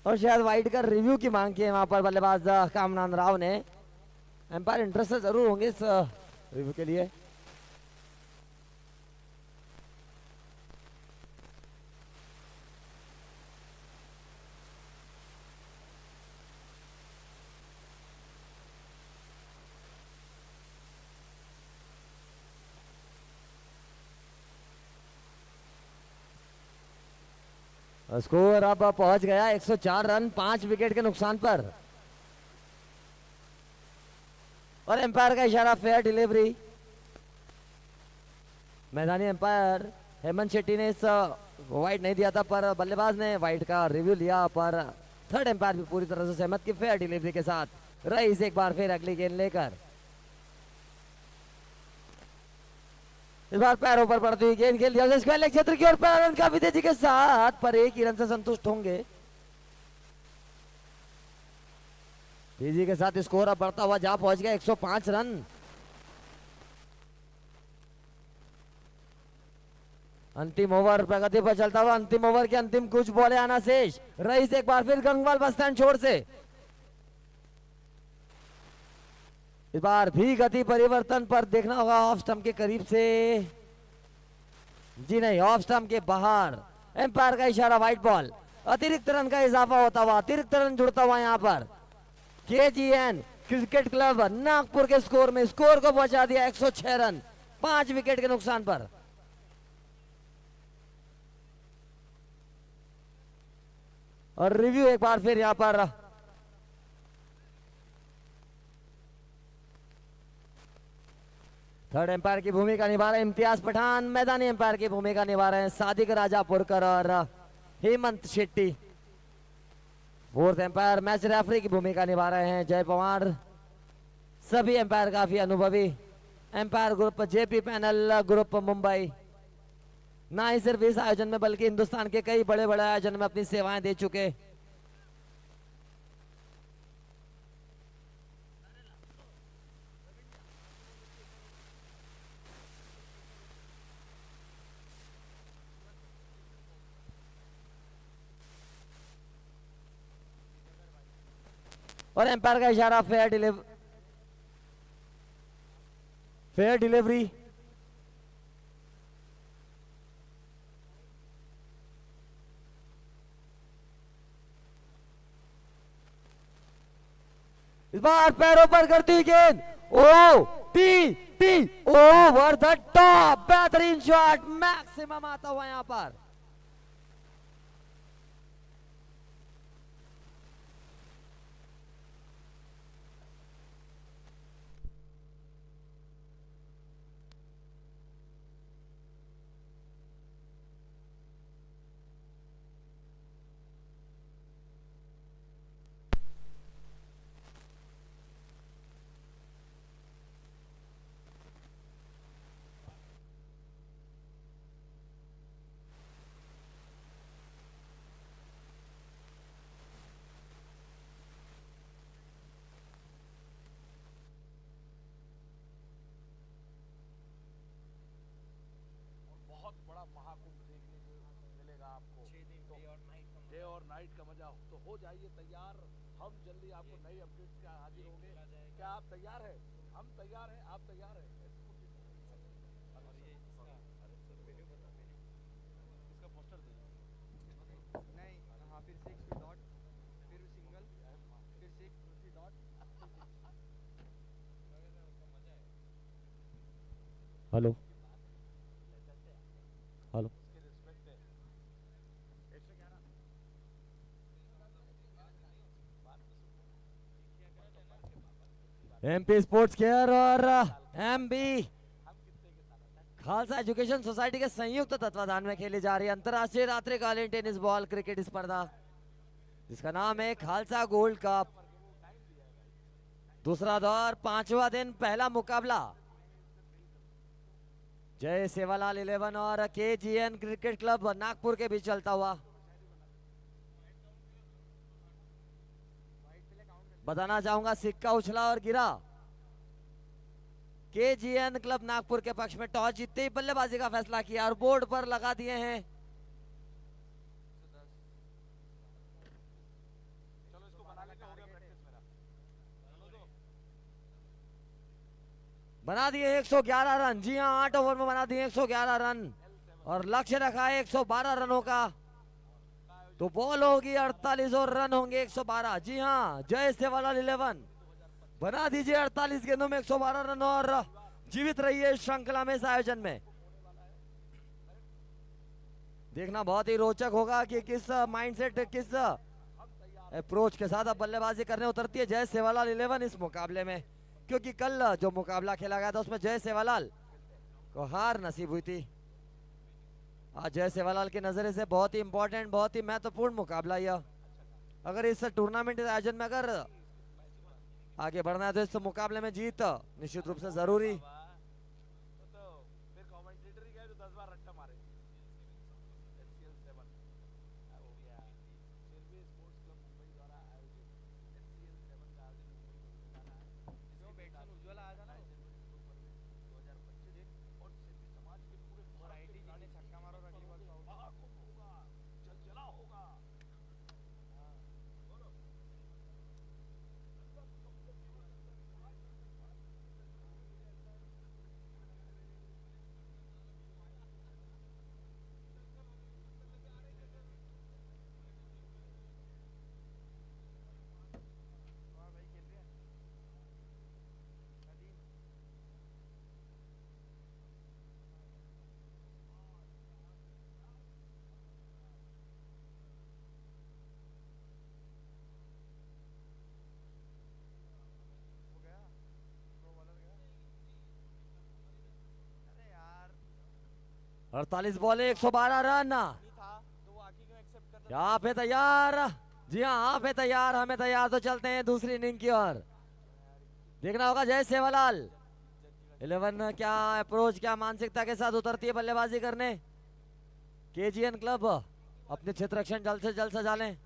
और शायद वाइड का रिव्यू की मांग की है वहां पर बल्लेबाज कामरान राव ने। एम्पायर इंटरेस्ट से जरूर होंगे इस रिव्यू के लिए। स्कोर अब पहुंच गया 104 रन 5 विकेट के नुकसान पर। और एम्पायर का इशारा फेयर डिलीवरी। मैदानी एम्पायर हेमंत शेट्टी ने इस वाइड नहीं दिया था, पर बल्लेबाज ने वाइड का रिव्यू लिया, पर थर्ड एम्पायर भी पूरी तरह से सहमत की फेयर डिलीवरी के साथ रईस एक बार फिर अगली गेंद लेकर। इस बार पैरों पर पड़ती हुई गेंद खेल दिया स्क्वायर क्षेत्र की ओर, पैर रन का विदेशी के साथ, पर एक ही रन से संतुष्ट होंगे। तेजी के साथ स्कोर अब बढ़ता हुआ जा पहुंच गया 105 रन। अंतिम ओवर प्रगति पर चलता हुआ, अंतिम ओवर के अंतिम कुछ बॉलें आना शेष। रईस एक बार फिर गंगवाल बस स्टैंड छोर से। इस बार भी गति परिवर्तन पर देखना होगा ऑफ स्टंप के करीब से, जी नहीं ऑफ स्टंप के बाहर। एम्पायर का इशारा व्हाइट बॉल। अतिरिक्त रन का इजाफा होता हुआ, अतिरिक्त रन जुड़ता हुआ यहां पर केजीएन क्रिकेट क्लब नागपुर के स्कोर में, स्कोर को पहुंचा दिया 106 रन 5 विकेट के नुकसान पर। और रिव्यू एक बार फिर यहां पर थर्ड एम्पायर की भूमिका निभा रहे इम्तियाज पठान, मैदानी एम्पायर की भूमिका निभा रहे हैं सादिक राजापुरकर और Hemant Shetty. Fourth umpire match referee की भूमिका निभा रहे हैं जय पवार। सभी एम्पायर काफी अनुभवी। Umpire group JP panel group Mumbai, ना ही सिर्फ इस आयोजन में बल्कि हिंदुस्तान के कई बड़े बड़े आयोजन में अपनी सेवाएं दे चुके। और एम्पायर का इशारा फेयर डिलीवरी। इस बार पैरों पर करती हुई गेंद, O T T over the top, बेहतरीन शॉट मैक्सिमम आता हुआ यहां पर। डे और नाइट का मजा तो हो जाइए तैयार। हम जल्दी आपको नई अपडेट्स के हाजिर होंगे। क्या आप तैयार हैं? हम तैयार हैं, आप तैयार हैं? इसका पोस्टर दीजिए। नहीं, हाँ फिर 6 फिर डॉट फिर सिंगल फिर 6 फिर dot. Hello hello MP sports care और एमबी खालसा एजुकेशन सोसाइटी के संयुक्त तत्वाधान में खेली जा रही अंतरराष्ट्रीय रात्रिकालीन टेनिस बॉल क्रिकेट स्पर्धा, जिसका नाम है खालसा गोल्ड कप। दूसरा दौर, पांचवा दिन, पहला मुकाबला जय सेवालाल 11 और केजीएन क्रिकेट क्लब नागपुर के बीच चलता हुआ। बताना चाहूंगा सिक्का उछला और गिरा। केजीएन क्लब नागपुर के पक्ष में टॉस जीतते ही बल्लेबाजी का फैसला किया और बोर्ड पर लगा दिए हैं बना दिए 111 रन। जी हाँ, 8 ओवर में बना दिए 111 रन और लक्ष्य रखा है 112 रनों का। तो बॉल होगी 48 और रन होंगे 112। जी हाँ, जय सेवालाल 11 बना दीजिए 48 गेंदों में 112 रन और जीवित रहिए इस श्रृंखला में, इस आयोजन में। देखना बहुत ही रोचक होगा कि किस माइंडसेट, किस अप्रोच के साथ अब बल्लेबाजी करने उतरती है जय सेवालाल 11 इस मुकाबले में, क्योंकि कल जो मुकाबला खेला गया था उसमें जय सेवालाल को हार नसीब हुई थी। आज जय सेवालाल के नजरिए से बहुत ही इंपॉर्टेंट, बहुत ही महत्वपूर्ण मुकाबला यह। अगर इस टूर्नामेंट के आयोजन में अगर आगे बढ़ना है तो इस मुकाबले में जीत निश्चित रूप से जरूरी। तो फिर कमेंटेटर ही गए जो 10 बार रट्टा मारे। SCL 7 हो गया। चिरवे स्पोर्ट्स क्लब मुंबई द्वारा आयोजित SCL 7 का आयोजन मुंबई में होने वाला है। जो बैट्समैन उज्ज्वल आया था ना 2025 और शिल्पी समाज के पूरे और भारत के ITG ने छक्का मारा और अगली बॉल आउट। महाकुंभ होगा, जलजला होगा। हाँ भाई खेल रहे हैं नदीम। हो गया प्रो बॉलर गया। अरे यार 48 बॉले 112 रन। नहीं था तो वो आके क्यों एक्सेप्ट कर रहा आप है तैयार? जी हाँ, आप है तैयार, हमें तैयार। तो चलते हैं दूसरी इनिंग की ओर। देखना होगा जय सेवालाल 11 क्या अप्रोच, क्या मानसिकता के साथ उतरती है बल्लेबाजी करने। KGN क्लब अपने क्षेत्र रक्षण जल्द से जल्द सजा लें।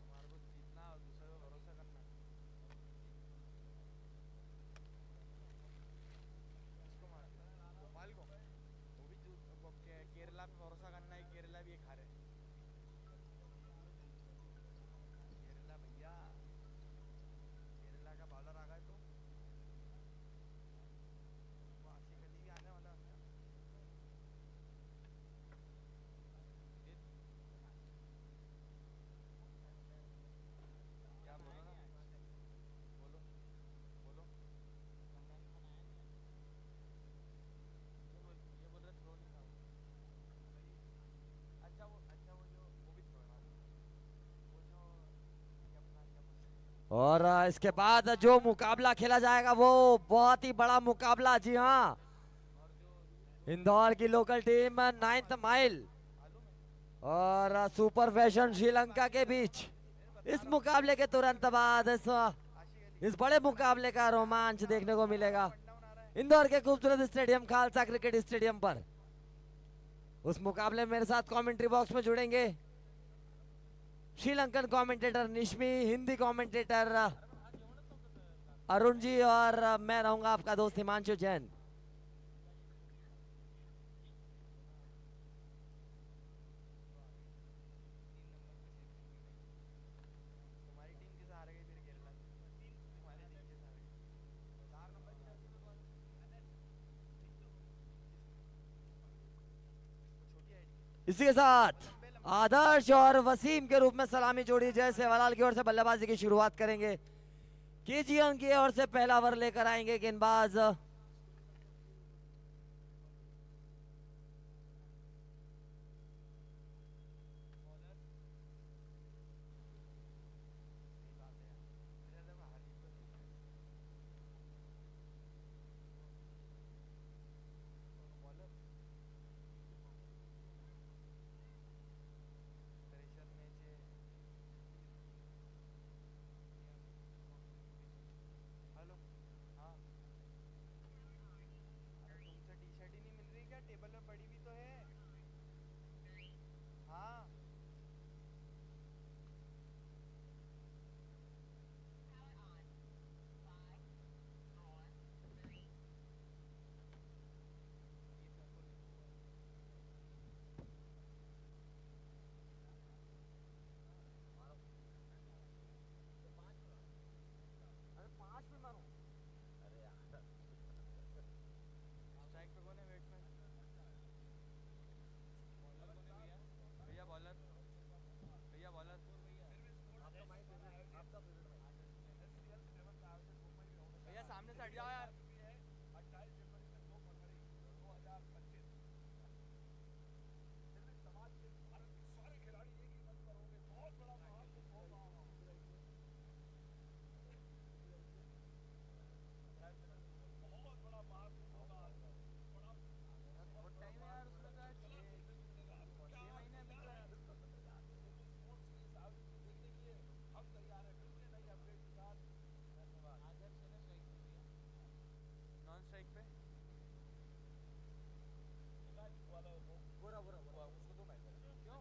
हमारे को जीतना और दूसरे पे भरोसा करना। किसको मारा? गोपाल को। वो भी केरला पे भरोसा करना है। केरला भी एक हारे। केरला भैया, केरला का बॉलर आ गया तो आशिक अली भी आने वाला है। क्या बोलो ना, बोलो बोलो। ये बोल रहे थ्रो नहीं था वो। अच्छा वो जो वो भी थ्रो है मालूम। वो जो क्या अपना क्या बोलते हैं। और इसके बाद जो मुकाबला खेला जाएगा वो बहुत ही बड़ा मुकाबला। जी हाँ, इंदौर की लोकल टीम 9th माइल और सुपर फैशन श्रीलंका के बीच। इस मुकाबले के तुरंत बाद इस बड़े मुकाबले का रोमांच देखने को मिलेगा इंदौर के खूबसूरत स्टेडियम खालसा क्रिकेट स्टेडियम पर। उस मुकाबले में मेरे साथ कमेंट्री बॉक्स में जुड़ेंगे श्रीलंकन कमेंटेटर निश्मी, हिंदी कमेंटेटर अरुण जी और मैं रहूंगा आपका दोस्त हिमांशु जैन। तुम्हारी टीम के हार गई फिर केरला से। तुम्हारी टीम के हार गई 4 नंबर की जर्सी पे कौन? वो छोटी आईडी। इसी के साथ आदर्श और वसीम के रूप में सलामी जोड़ी जय सेवालाल की ओर से बल्लेबाजी की शुरुआत करेंगे। KGN की ओर से पहला ओवर लेकर आएंगे गेंदबाज प्रेशर में जे हेलो। हाँ सामने से हट जाओ यार। 28 जनवरी से 2 फरवरी 2025 फिर भी समाज के भारत के सारे खिलाड़ी एक ही मंच पर होंगे। बहुत बड़ा महाकुंभ होगा। बहुत बड़ा महाकुंभ होगा। बड़ा बहुत टाइम है यार उसमें तो यार, 6 महीने मिल रहा है। स्पोर्ट्स के इस आयोजन को देखने के लिए हम तैयार हैं। मिलते हैं नई अपडेट के साथ। धन्यवाद। आदर्श ने स्ट्राइक दे दिया, नॉन स्ट्राइक पे। गोरा गोरा गोरा उसको दो मैच क्यों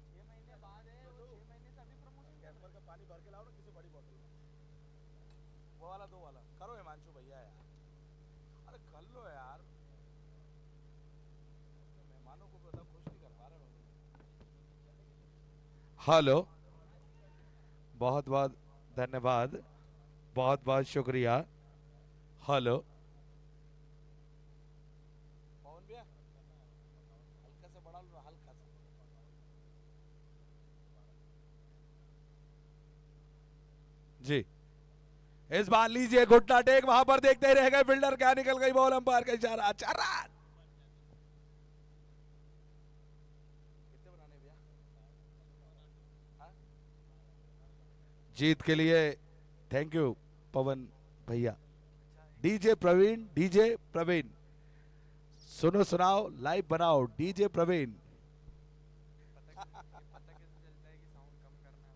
6 महीने बाद है वो, 6 महीने से अभी प्रमोशन कर कैंपर का पानी भर के लाओ ना किसी बड़ी बोतल में। वो वाला दो वाला करो हिमांशु भैया यार। अरे कर लो यार। मेहमानों को पता खुश नहीं कर पा रहे। हेलो, बहुत बहुत धन्यवाद, बहुत बहुत शुक्रिया। हेलो पवन भैया हल्का से बढ़ा लो, हल्का सा। जी इस बार लीजिए घुटना टेक, वहां पर देखते ही रह गए फील्डर, क्या निकल गई बॉल, अंपायर का इशारा। 4 रन। कितने बनाने भैया? हाँ? जीत के लिए थैंक यू पवन भैया। डीजे प्रवीण सुनो सुनाओ लाइव बनाओ डीजे प्रवीण। पता कैसे चलता है कि साउंड कम करना है?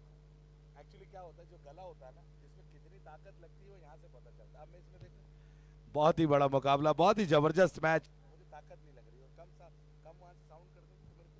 एक्चुअली क्या होता है, जो गला होता है ना, इसमें कितनी ताकत लगती है वो यहाँ से पता चलता है। अब मैं इसमें देखो, बहुत ही बड़ा मुकाबला, बहुत ही जबरदस्त मैच। मुझे ताकत नहीं लग रही और कम वहाँ से साउंड कर दूंगी तो मेरे को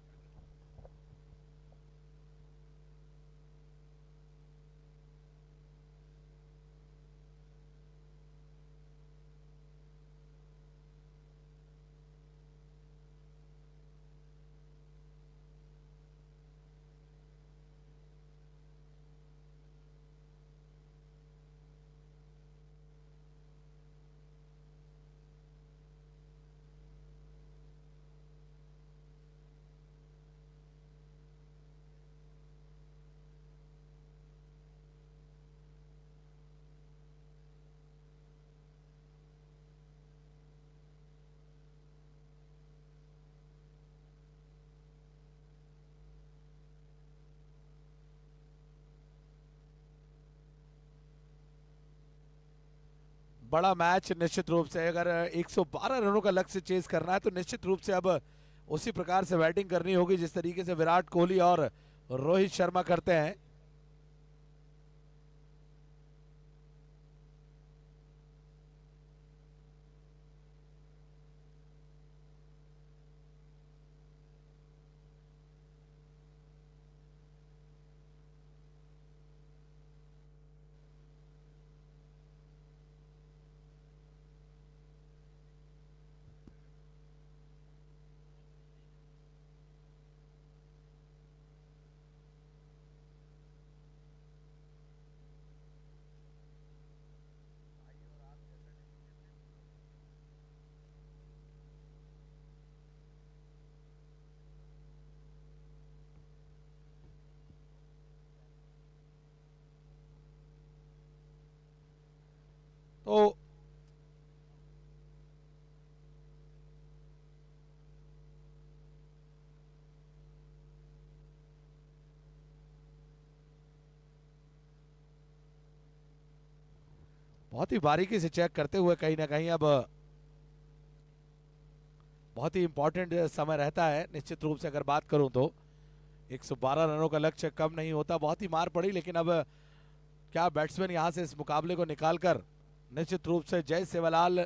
बड़ा मैच निश्चित रूप से। अगर 112 रनों का लक्ष्य चेज करना है तो निश्चित रूप से अब उसी प्रकार से बैटिंग करनी होगी जिस तरीके से विराट कोहली और रोहित शर्मा करते हैं। तो बहुत ही बारीकी से चेक करते हुए कहीं ना कहीं अब बहुत ही इंपॉर्टेंट समय रहता है। निश्चित रूप से अगर बात करूं तो 112 रनों का लक्ष्य कम नहीं होता। बहुत ही मार पड़ी, लेकिन अब क्या बैट्समैन यहां से इस मुकाबले को निकालकर निश्चित रूप से जय सेवालाल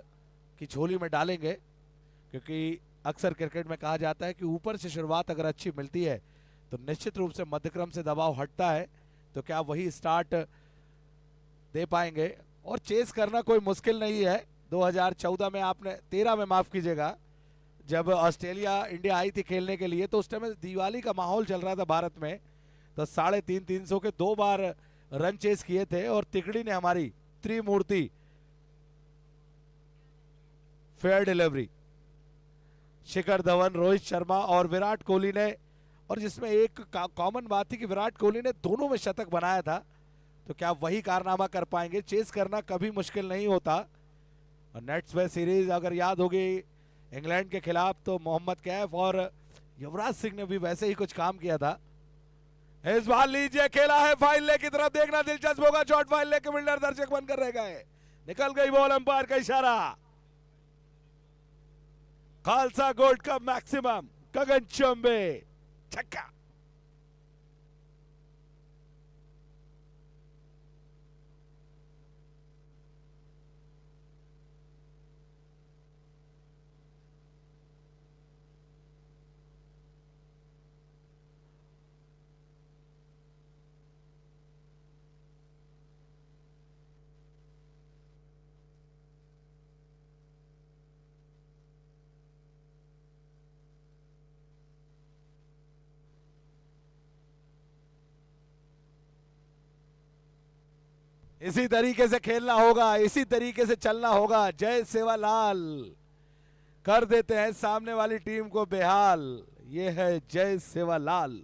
की झोली में डालेंगे, क्योंकि अक्सर क्रिकेट में कहा जाता है कि ऊपर से शुरुआत अगर अच्छी मिलती है तो निश्चित रूप से मध्यक्रम से दबाव हटता है। तो क्या वही स्टार्ट दे पाएंगे? और चेस करना कोई मुश्किल नहीं है। 2014 में आपने 13 में माफ कीजिएगा, जब ऑस्ट्रेलिया इंडिया आई थी खेलने के लिए, तो उस टाइम दिवाली का माहौल चल रहा था भारत में, तो 350 के 2 बार रन चेस किए थे और तिकड़ी ने हमारी त्रिमूर्ति फेयर डिलीवरी शिखर धवन, रोहित शर्मा और विराट कोहली ने, और जिसमें एक कॉमन बात थी कि विराट कोहली ने दोनों में शतक बनाया था। तो क्या वही कारनामा कर पाएंगे? चेस करना कभी मुश्किल नहीं होता, और नेट्स में सीरीज अगर याद होगी इंग्लैंड के खिलाफ तो मोहम्मद कैफ और युवराज सिंह ने भी वैसे ही कुछ काम किया था। इस बार लीजिए खेला है फाइनल की तरफ, देखना दिलचस्प होगा। शॉट फाइनल के बिल्डर दर्शक बनकर रह गए, निकल गई बॉल, अंपायर का इशारा। खालसा गोल्ड का मैक्सिमम गगन चौबे छक्का। इसी तरीके से खेलना होगा, इसी तरीके से चलना होगा। जय सेवालाल कर देते हैं सामने वाली टीम को बेहाल। ये है जय सेवालाल।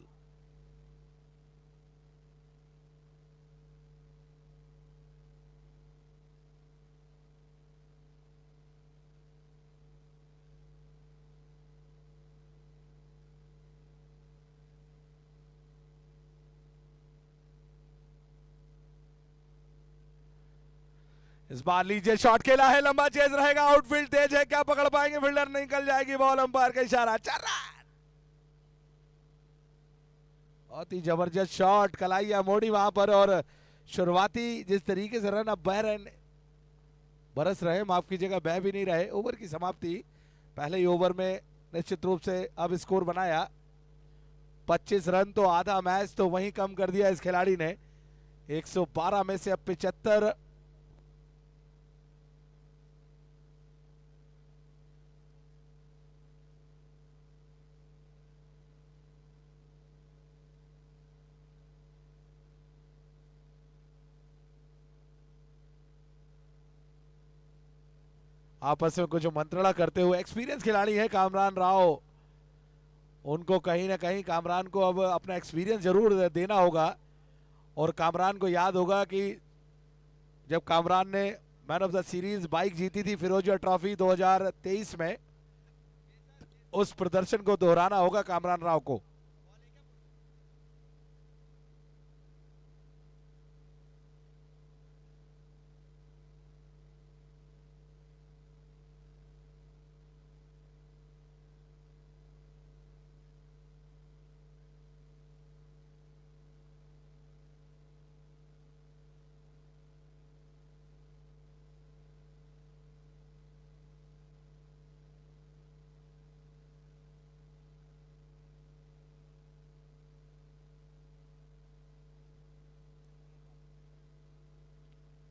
इस बार लीजिए शॉट खेला है, लंबा चेज रहेगा, आउटफील्ड तेज है, क्या पकड़ पाएंगे फील्डर, निकल जाएगी बॉल, अंपायर का इशारा। 4 रन। बहुत ही जबरदस्त शॉट, कलाइया मोड़ी वहां पर। और शुरुआती जिस तरीके से रन अब बह रहे, बरस रहे, माफ कीजिएगा, बह भी नहीं रहे। ओवर की समाप्ति पहले ही ओवर में निश्चित रूप से अब स्कोर बनाया 25 रन, तो आधा मैच तो वहीं कम कर दिया इस खिलाड़ी ने। 112 में से अब 75। आपस में कुछ मंत्रणा करते हुए एक्सपीरियंस खिलाड़ी है कामरान राव, उनको कहीं ना कहीं कामरान को अब अपना एक्सपीरियंस जरूर देना होगा। और कामरान को याद होगा कि जब कामरान ने man of the series bike जीती थी फिरोजिया ट्रॉफी 2023 में, उस प्रदर्शन को दोहराना होगा कामरान राव को।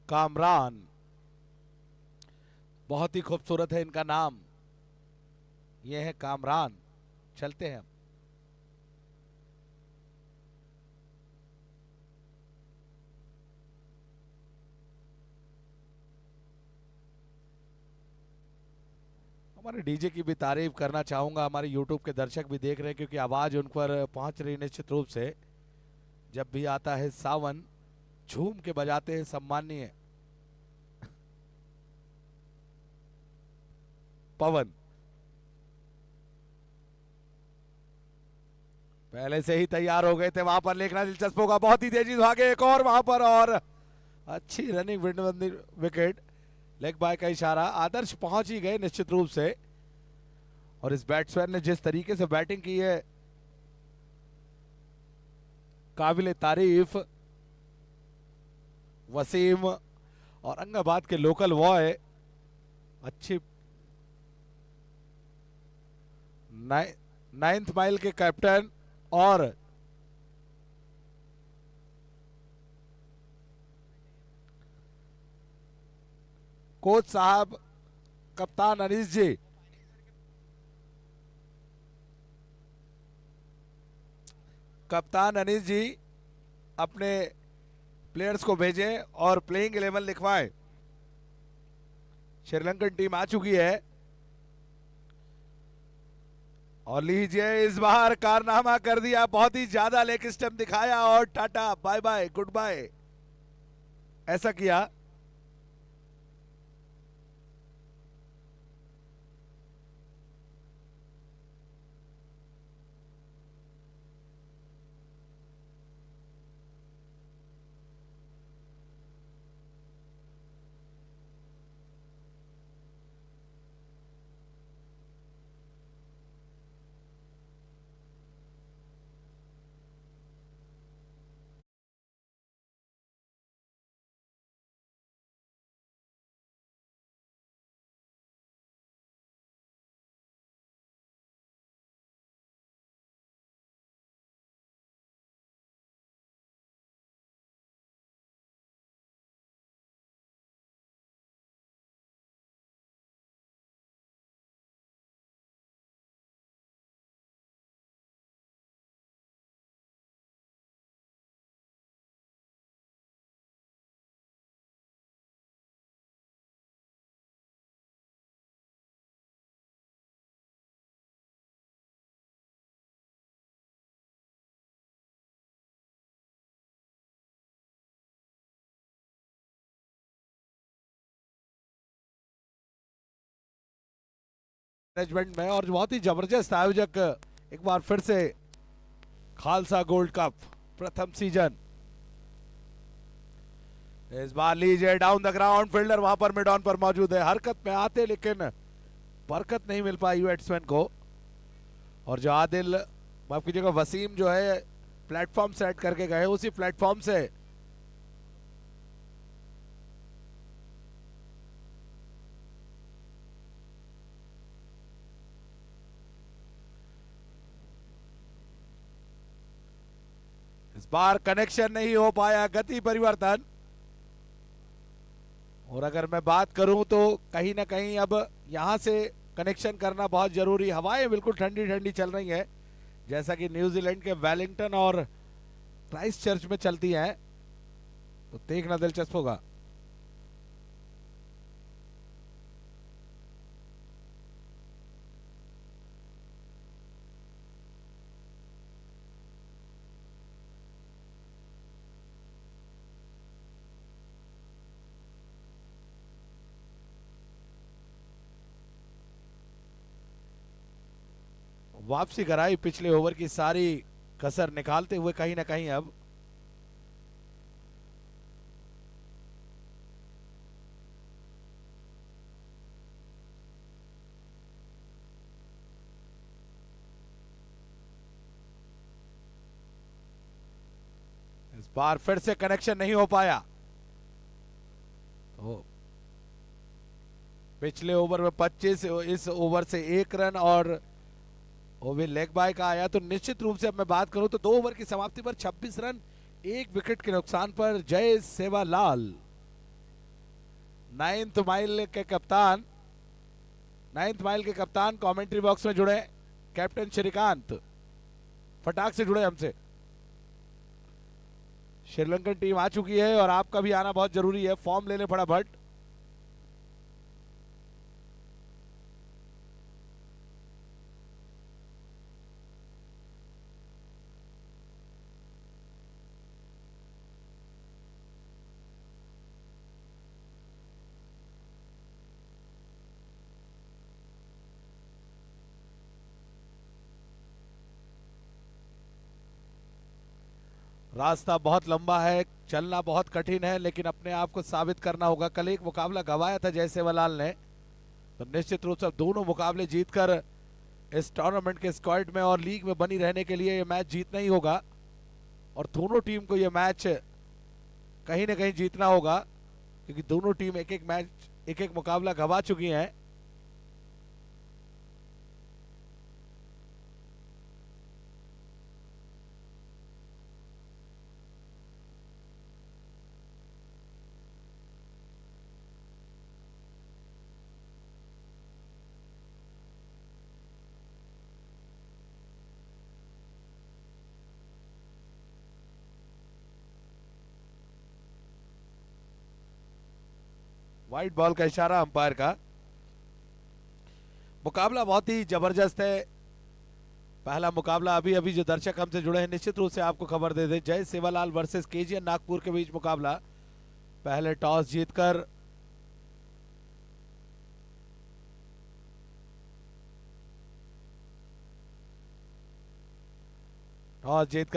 कामरान, बहुत ही खूबसूरत है इनका नाम, ये है कामरान। चलते हैं। हमारे डीजे की भी तारीफ करना चाहूंगा, हमारे यूट्यूब के दर्शक भी देख रहे हैं क्योंकि आवाज उन पर पहुंच रही निश्चित रूप से। जब भी आता है सावन झूम के बजाते हैं सम्माननीय पवन। पहले से ही तैयार हो गए थे वहां पर, देखना दिलचस्प होगा। बहुत ही तेजी भागे एक और वहां पर, और अच्छी रनिंग विकेट, लेग बाय का इशारा। आदर्श पहुंच ही गए निश्चित रूप से। और इस बैट्समैन ने जिस तरीके से बैटिंग की है काबिले तारीफ। वसीम और अंगाबाद के लोकल बॉय, अच्छी 9th माइल के कैप्टन और कोच साहब कप्तान अनीस जी, कप्तान अनीस जी अपने प्लेयर्स को भेजें और प्लेइंग 11 लिखवाएं। श्रीलंकन टीम आ चुकी है और लीजिए इस बार कारनामा कर दिया, बहुत ही ज्यादा लेग स्टंप दिखाया और टाटा बाय बाय गुड बाय, ऐसा किया। मैनेजमेंट में और बहुत ही जबरदस्त आयोजक एक बार फिर से खालसा गोल्ड कप प्रथम सीजन। इस बार लीजिए डाउन द ग्राउंड फील्डर वहां पर मिड ऑन पर मौजूद है, हरकत में आते लेकिन बरकत नहीं मिल पाई बैट्समैन को। और जो आदिल माफ कीजिएगा वसीम जो है प्लेटफॉर्म सेट करके गए, उसी प्लेटफॉर्म से इस बार कनेक्शन नहीं हो पाया, गति परिवर्तन। और अगर मैं बात करूं तो कहीं ना कहीं अब यहां से कनेक्शन करना बहुत जरूरी। हवाएं बिल्कुल ठंडी ठंडी चल रही है जैसा कि न्यूजीलैंड के वेलिंगटन और क्राइस्ट चर्च में चलती हैं, तो देखना दिलचस्प होगा। वापसी कराई पिछले ओवर की सारी कसर निकालते हुए कहीं ना कहीं अब इस बार फिर से कनेक्शन नहीं हो पाया। तो पिछले ओवर में 25, इस ओवर से 1 रन और ओवर लेग बाय का आया। तो निश्चित रूप से अब मैं बात करूं तो 2 ओवर की समाप्ति पर 26 रन 1 विकेट के नुकसान पर जय सेवालाल 9th माइल के कप्तान, 9th माइल के कप्तान कमेंट्री बॉक्स में जुड़े कैप्टन श्रीकांत, फटाक से जुड़े हमसे। श्रीलंकन टीम आ चुकी है और आपका भी आना बहुत जरूरी है, फॉर्म लेने फटाफट। रास्ता बहुत लंबा है, चलना बहुत कठिन है, लेकिन अपने आप को साबित करना होगा। कल एक मुकाबला गंवाया था जय सेवालाल ने, तो निश्चित रूप से दोनों मुकाबले जीतकर इस टूर्नामेंट के स्क्वाड में और लीग में बनी रहने के लिए ये मैच जीतना ही होगा। और दोनों टीम को ये मैच कहीं ना कहीं जीतना होगा, क्योंकि दोनों टीम एक एक मैच, एक एक मुकाबला गंवा चुकी हैं। वाइट बॉल का इशारा अंपायर का। मुकाबला बहुत ही जबरदस्त है। पहला मुकाबला अभी अभी जो दर्शक हमसे जुड़े हैं निश्चित रूप से आपको खबर दे दें, जय सेवालाल वर्सेस केजीएन नागपुर के बीच मुकाबला। पहले टॉस जीतकर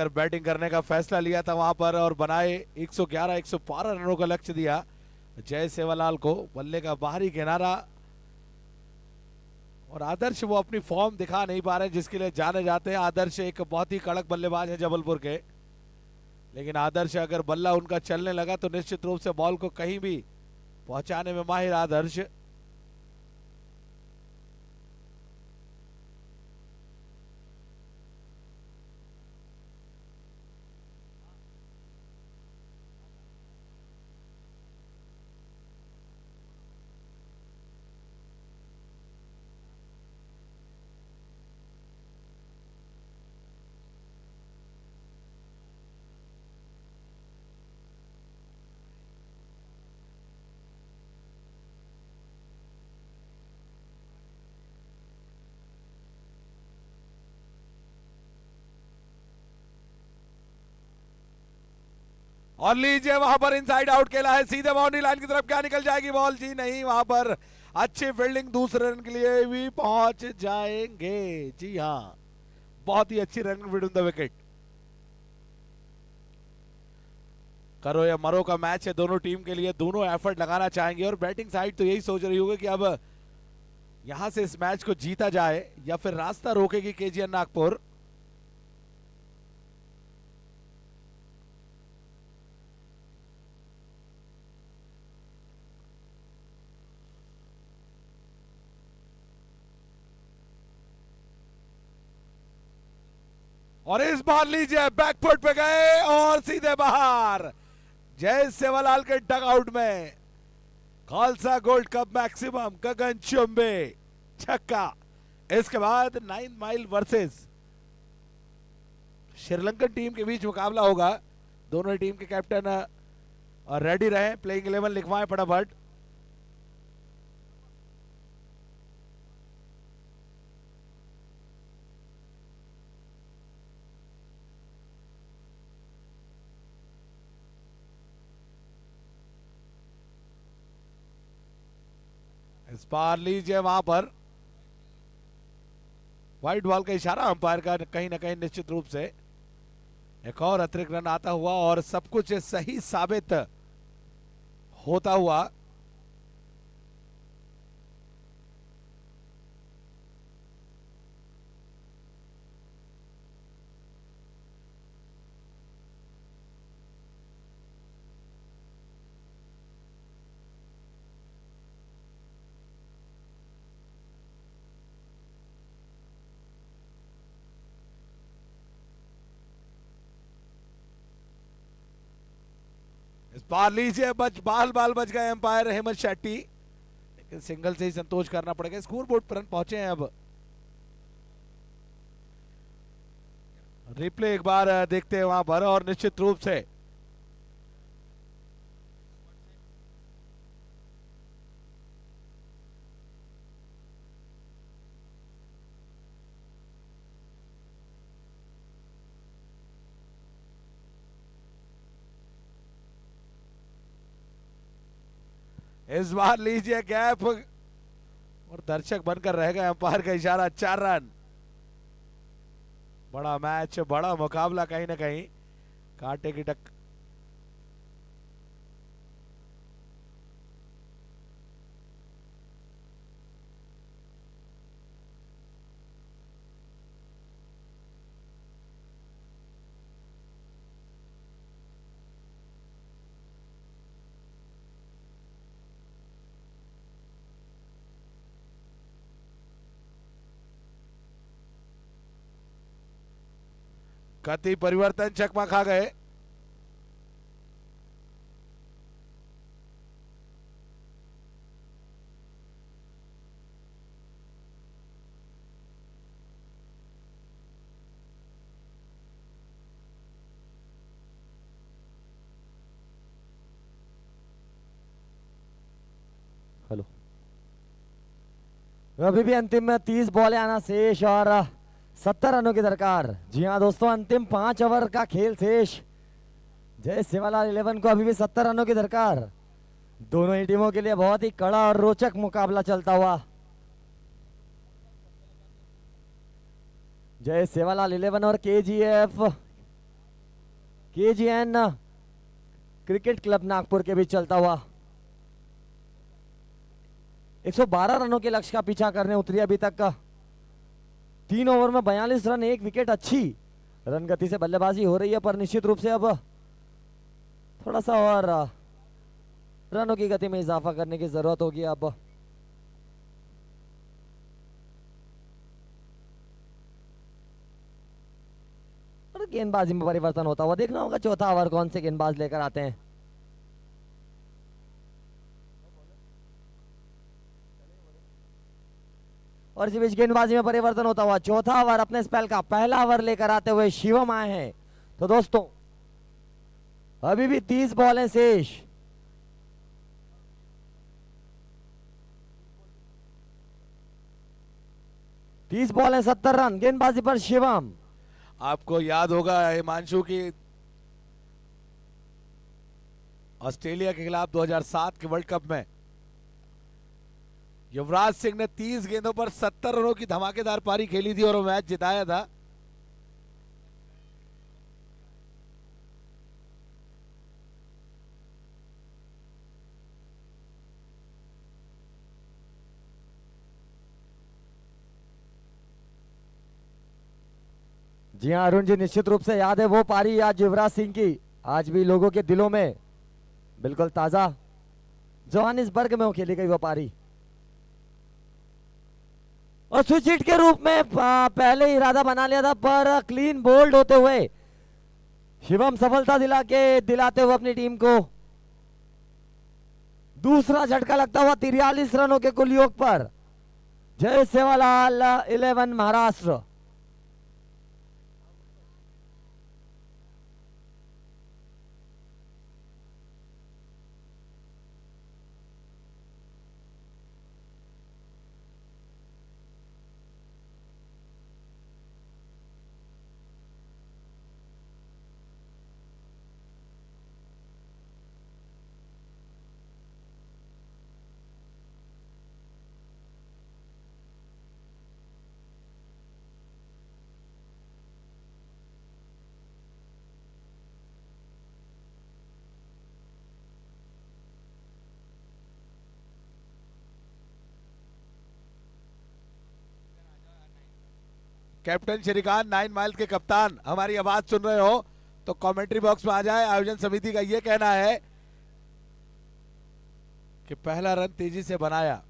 बैटिंग करने का फैसला लिया था वहां पर और बनाए 111 112 रनों का लक्ष्य दिया जय सेवालाल को। बल्ले का बाहरी किनारा और आदर्श वो अपनी फॉर्म दिखा नहीं पा रहे जिसके लिए जाने जाते हैं। आदर्श एक बहुत ही कड़क बल्लेबाज है जबलपुर के, लेकिन आदर्श अगर बल्ला उनका चलने लगा तो निश्चित रूप से बॉल को कहीं भी पहुंचाने में माहिर आदर्श। और लीजिए वहां पर इनसाइड आउट खेला है, सीधे बाउंड्री लाइन की तरफ क्या निकल जाएगी बॉल? जी नहीं, वहां पर अच्छी फील्डिंग, दूसरे रन के लिए भी पहुंच जाएंगे। जी हाँ, बहुत ही अच्छी रन विद द विकेट। करो या मरो का मैच है दोनों टीम के लिए, दोनों एफर्ट लगाना चाहेंगे और बैटिंग साइड तो यही सोच रही होगी कि अब यहां से इस मैच को जीता जाए या फिर रास्ता रोकेगी केजीएन नागपुर। और इस बार लीजिए बैकफुट पे गए और सीधे बाहर। जय सेवालाल के डगआउट में खालसा गोल्ड कप मैक्सिमम गगन चुंबे छक्का। इसके बाद 9 माइल वर्सेस श्रीलंकन टीम के बीच मुकाबला होगा। दोनों टीम के कैप्टन और रेडी रहे, प्लेइंग 11 लिखवाएं फटाफट। इस बार लीजिए वहां पर व्हाइट बॉल का इशारा अंपायर का कहीं ना कहीं निश्चित रूप से एक और अतिरिक्त रन आता हुआ और सब कुछ सही साबित होता हुआ। इस बार लीजिए बाल बच गए अंपायर हेमंत शेट्टी, लेकिन सिंगल से ही संतोष करना पड़ेगा। स्कोर बोर्ड पर रन पहुंचे हैं। अब रिप्ले एक बार देखते हैं वहां पर और निश्चित रूप से इस बार लीजिए गैप और दर्शक बनकर रह गए अंपायर का इशारा। 4 रन। बड़ा मैच, बड़ा मुकाबला, कहीं ना कहीं कांटे की टक्कर। गति परिवर्तन चकमा खा गए। हेलो, अभी भी अंतिम में 30 बॉलें आना शेष और 70 रनों की दरकार। जी हाँ दोस्तों, अंतिम 5 ओवर का खेल शेष। जय सेवालाल 11 को अभी भी 70 रनों की दरकार। दोनों ही टीमों के लिए बहुत ही कड़ा और रोचक मुकाबला चलता हुआ। जय सेवालाल 11 और केजीएन क्रिकेट क्लब नागपुर के बीच चलता हुआ। 112 रनों के लक्ष्य का पीछा करने उतरी अभी तक का। 3 ओवर में 42 रन, 1 विकेट। अच्छी रन गति से बल्लेबाजी हो रही है, पर निश्चित रूप से अब थोड़ा सा और रनों की गति में इजाफा करने की जरूरत होगी। अब और गेंदबाजी में परिवर्तन होता हुआ देखना होगा। चौथा ओवर कौन से गेंदबाज लेकर आते हैं। और इसी बीच गेंदबाजी में परिवर्तन होता हुआ चौथा ओवर अपने स्पेल का पहला ओवर लेकर आते हुए शिवम आए हैं। तो दोस्तों अभी भी 30 बॉलें शेष। तीस बॉलें 70 रन। गेंदबाजी पर शिवम। आपको याद होगा हिमांशु की ऑस्ट्रेलिया के खिलाफ 2007 के वर्ल्ड कप में युवराज सिंह ने 30 गेंदों पर 70 रनों की धमाकेदार पारी खेली थी और वो मैच जिताया था। जी हाँ अरुण जी, निश्चित रूप से याद है वो पारी आज युवराज सिंह की, आज भी लोगों के दिलों में बिल्कुल ताजा। जोहानिसबर्ग में वो खेली गई वो पारी और स्विच हिट के रूप में पहले ही इरादा बना लिया था, पर क्लीन बोल्ड होते हुए शिवम सफलता दिलाते हुए अपनी टीम को दूसरा झटका लगता हुआ 43 रनों के कुल योग पर। जय सेवालाल 11 महाराष्ट्र। कैप्टन श्रीकांत 9 माइल के कप्तान हमारी आवाज सुन रहे हो तो कमेंट्री बॉक्स में आ जाए। आयोजन समिति का यह कहना है कि पहला रन तेजी से बनाया,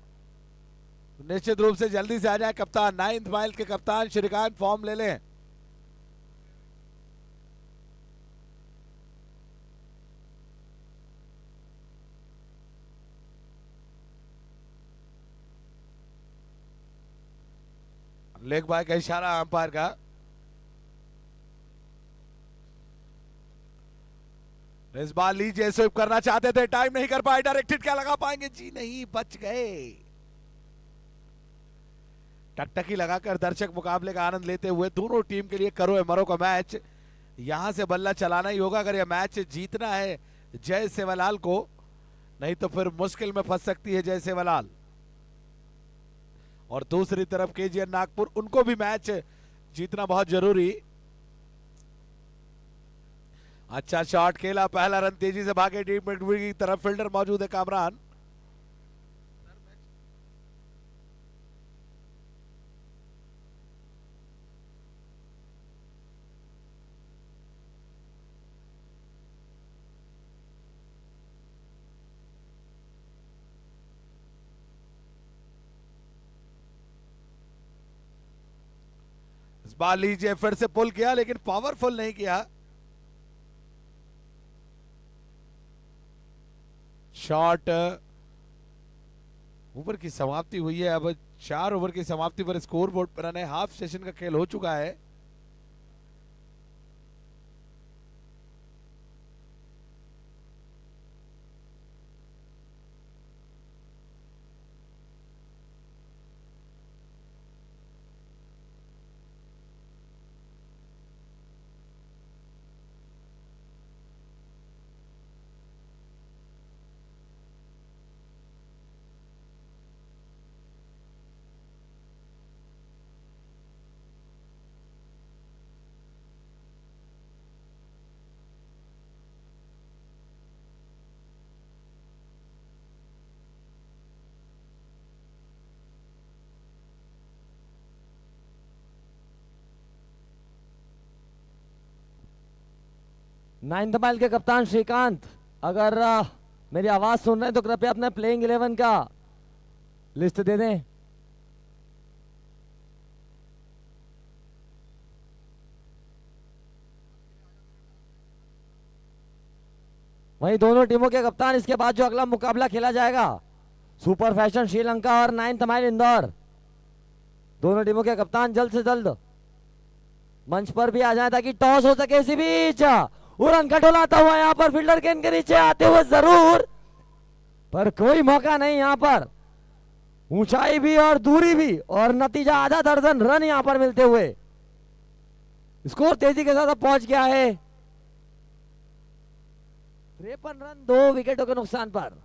निश्चित रूप से जल्दी से आ जाए कप्तान। 9 माइल के कप्तान श्रीकांत फॉर्म ले लें। लेग बाय का इशारा अंपायर का। इस बार लीजिए, स्विप करना चाहते थे, टाइम नहीं कर पाए, डायरेक्टेड क्या लगा पाएंगे? जी नहीं, बच गए। टकटकी लगाकर दर्शक मुकाबले का आनंद लेते हुए दोनों टीम के लिए करो या मरो का मैच। यहां से बल्ला चलाना ही होगा अगर यह मैच जीतना है जय सेवालाल को, नहीं तो फिर मुश्किल में फंस सकती है जय सेवालाल। और दूसरी तरफ केजीएन नागपुर, उनको भी मैच जीतना बहुत जरूरी। अच्छा शॉट खेला, पहला रन तेजी से भागे टीम की तरफ, फील्डर मौजूद है कामरान। इस बार लीजिए फिर से पुल किया लेकिन पावरफुल नहीं किया। शॉट ओवर की समाप्ति हुई है। अब 4 ओवर की समाप्ति पर स्कोर बोर्ड पर रन है। हाफ सेशन का खेल हो चुका है। नाइन्थ माइल के कप्तान श्रीकांत, अगर मेरी आवाज सुन रहे हैं तो कृपया अपने प्लेइंग 11 का लिस्ट दे दें। वहीं दोनों टीमों के कप्तान, इसके बाद जो अगला मुकाबला खेला जाएगा सुपर फैशन श्रीलंका और 9th माइल इंदौर, दोनों टीमों के कप्तान जल्द से जल्द मंच पर भी आ जाए ताकि टॉस हो सके। इसी बीच रन कटोलाता हुआ यहाँ पर फील्डर गेंद के नीचे आते हुए जरूर, पर कोई मौका नहीं यहाँ पर। ऊंचाई भी और दूरी भी, और नतीजा आधा दर्जन रन यहाँ पर मिलते हुए स्कोर तेजी के साथ अब पहुंच गया है 53 रन 2 विकेटों के नुकसान पर।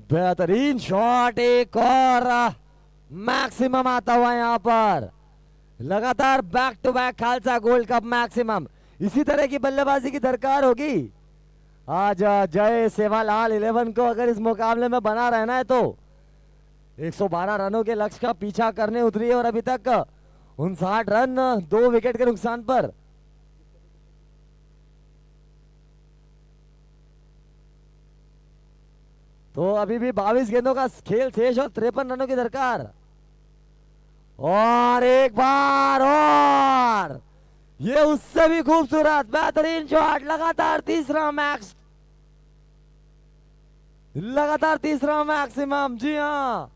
बेहतरीन शॉट, एक और मैक्सिमम आता हुआ यहाँ पर। लगातार back to back Khalsa gold cup maximum. इसी तरह की बल्लेबाजी की दरकार होगी आज जय सेवालाल 11 को। अगर इस मुकाबले में बना रहना है तो 112 रनों के लक्ष्य का पीछा करने उतरी है और अभी तक 59 रन 2 विकेट के नुकसान पर। तो अभी भी 22 गेंदों का खेल शेष और 53 रनों की दरकार। और एक बार और ये उससे भी खूबसूरत बेहतरीन शॉट। लगातार तीसरा मैक्स, लगातार तीसरा मैक्सिमम। जी हाँ,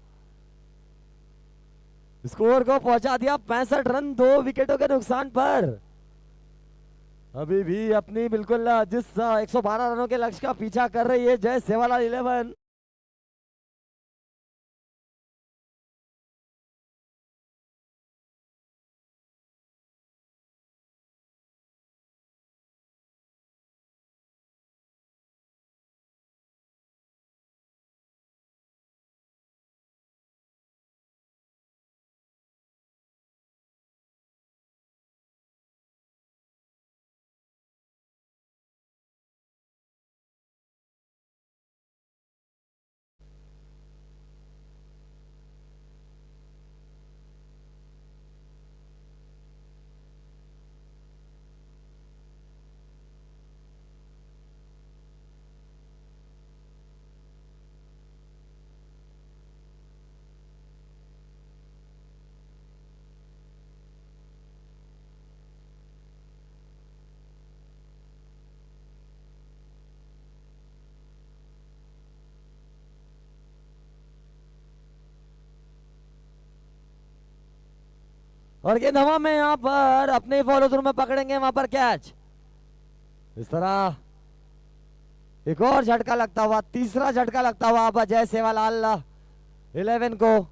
स्कोर को पहुंचा दिया 65 रन 2 विकेटों के नुकसान पर। अभी भी अपनी बिल्कुल जिस 112 रनों के लक्ष्य का पीछा कर रही है जय सेवालाल 11। और गेंद हवा में यहाँ पर अपने फॉलो थ्रू में पकड़ेंगे वहां पर कैच। इस तरह एक और झटका लगता हुआ, तीसरा झटका लगता हुआ अब जय सेवालाल 11 को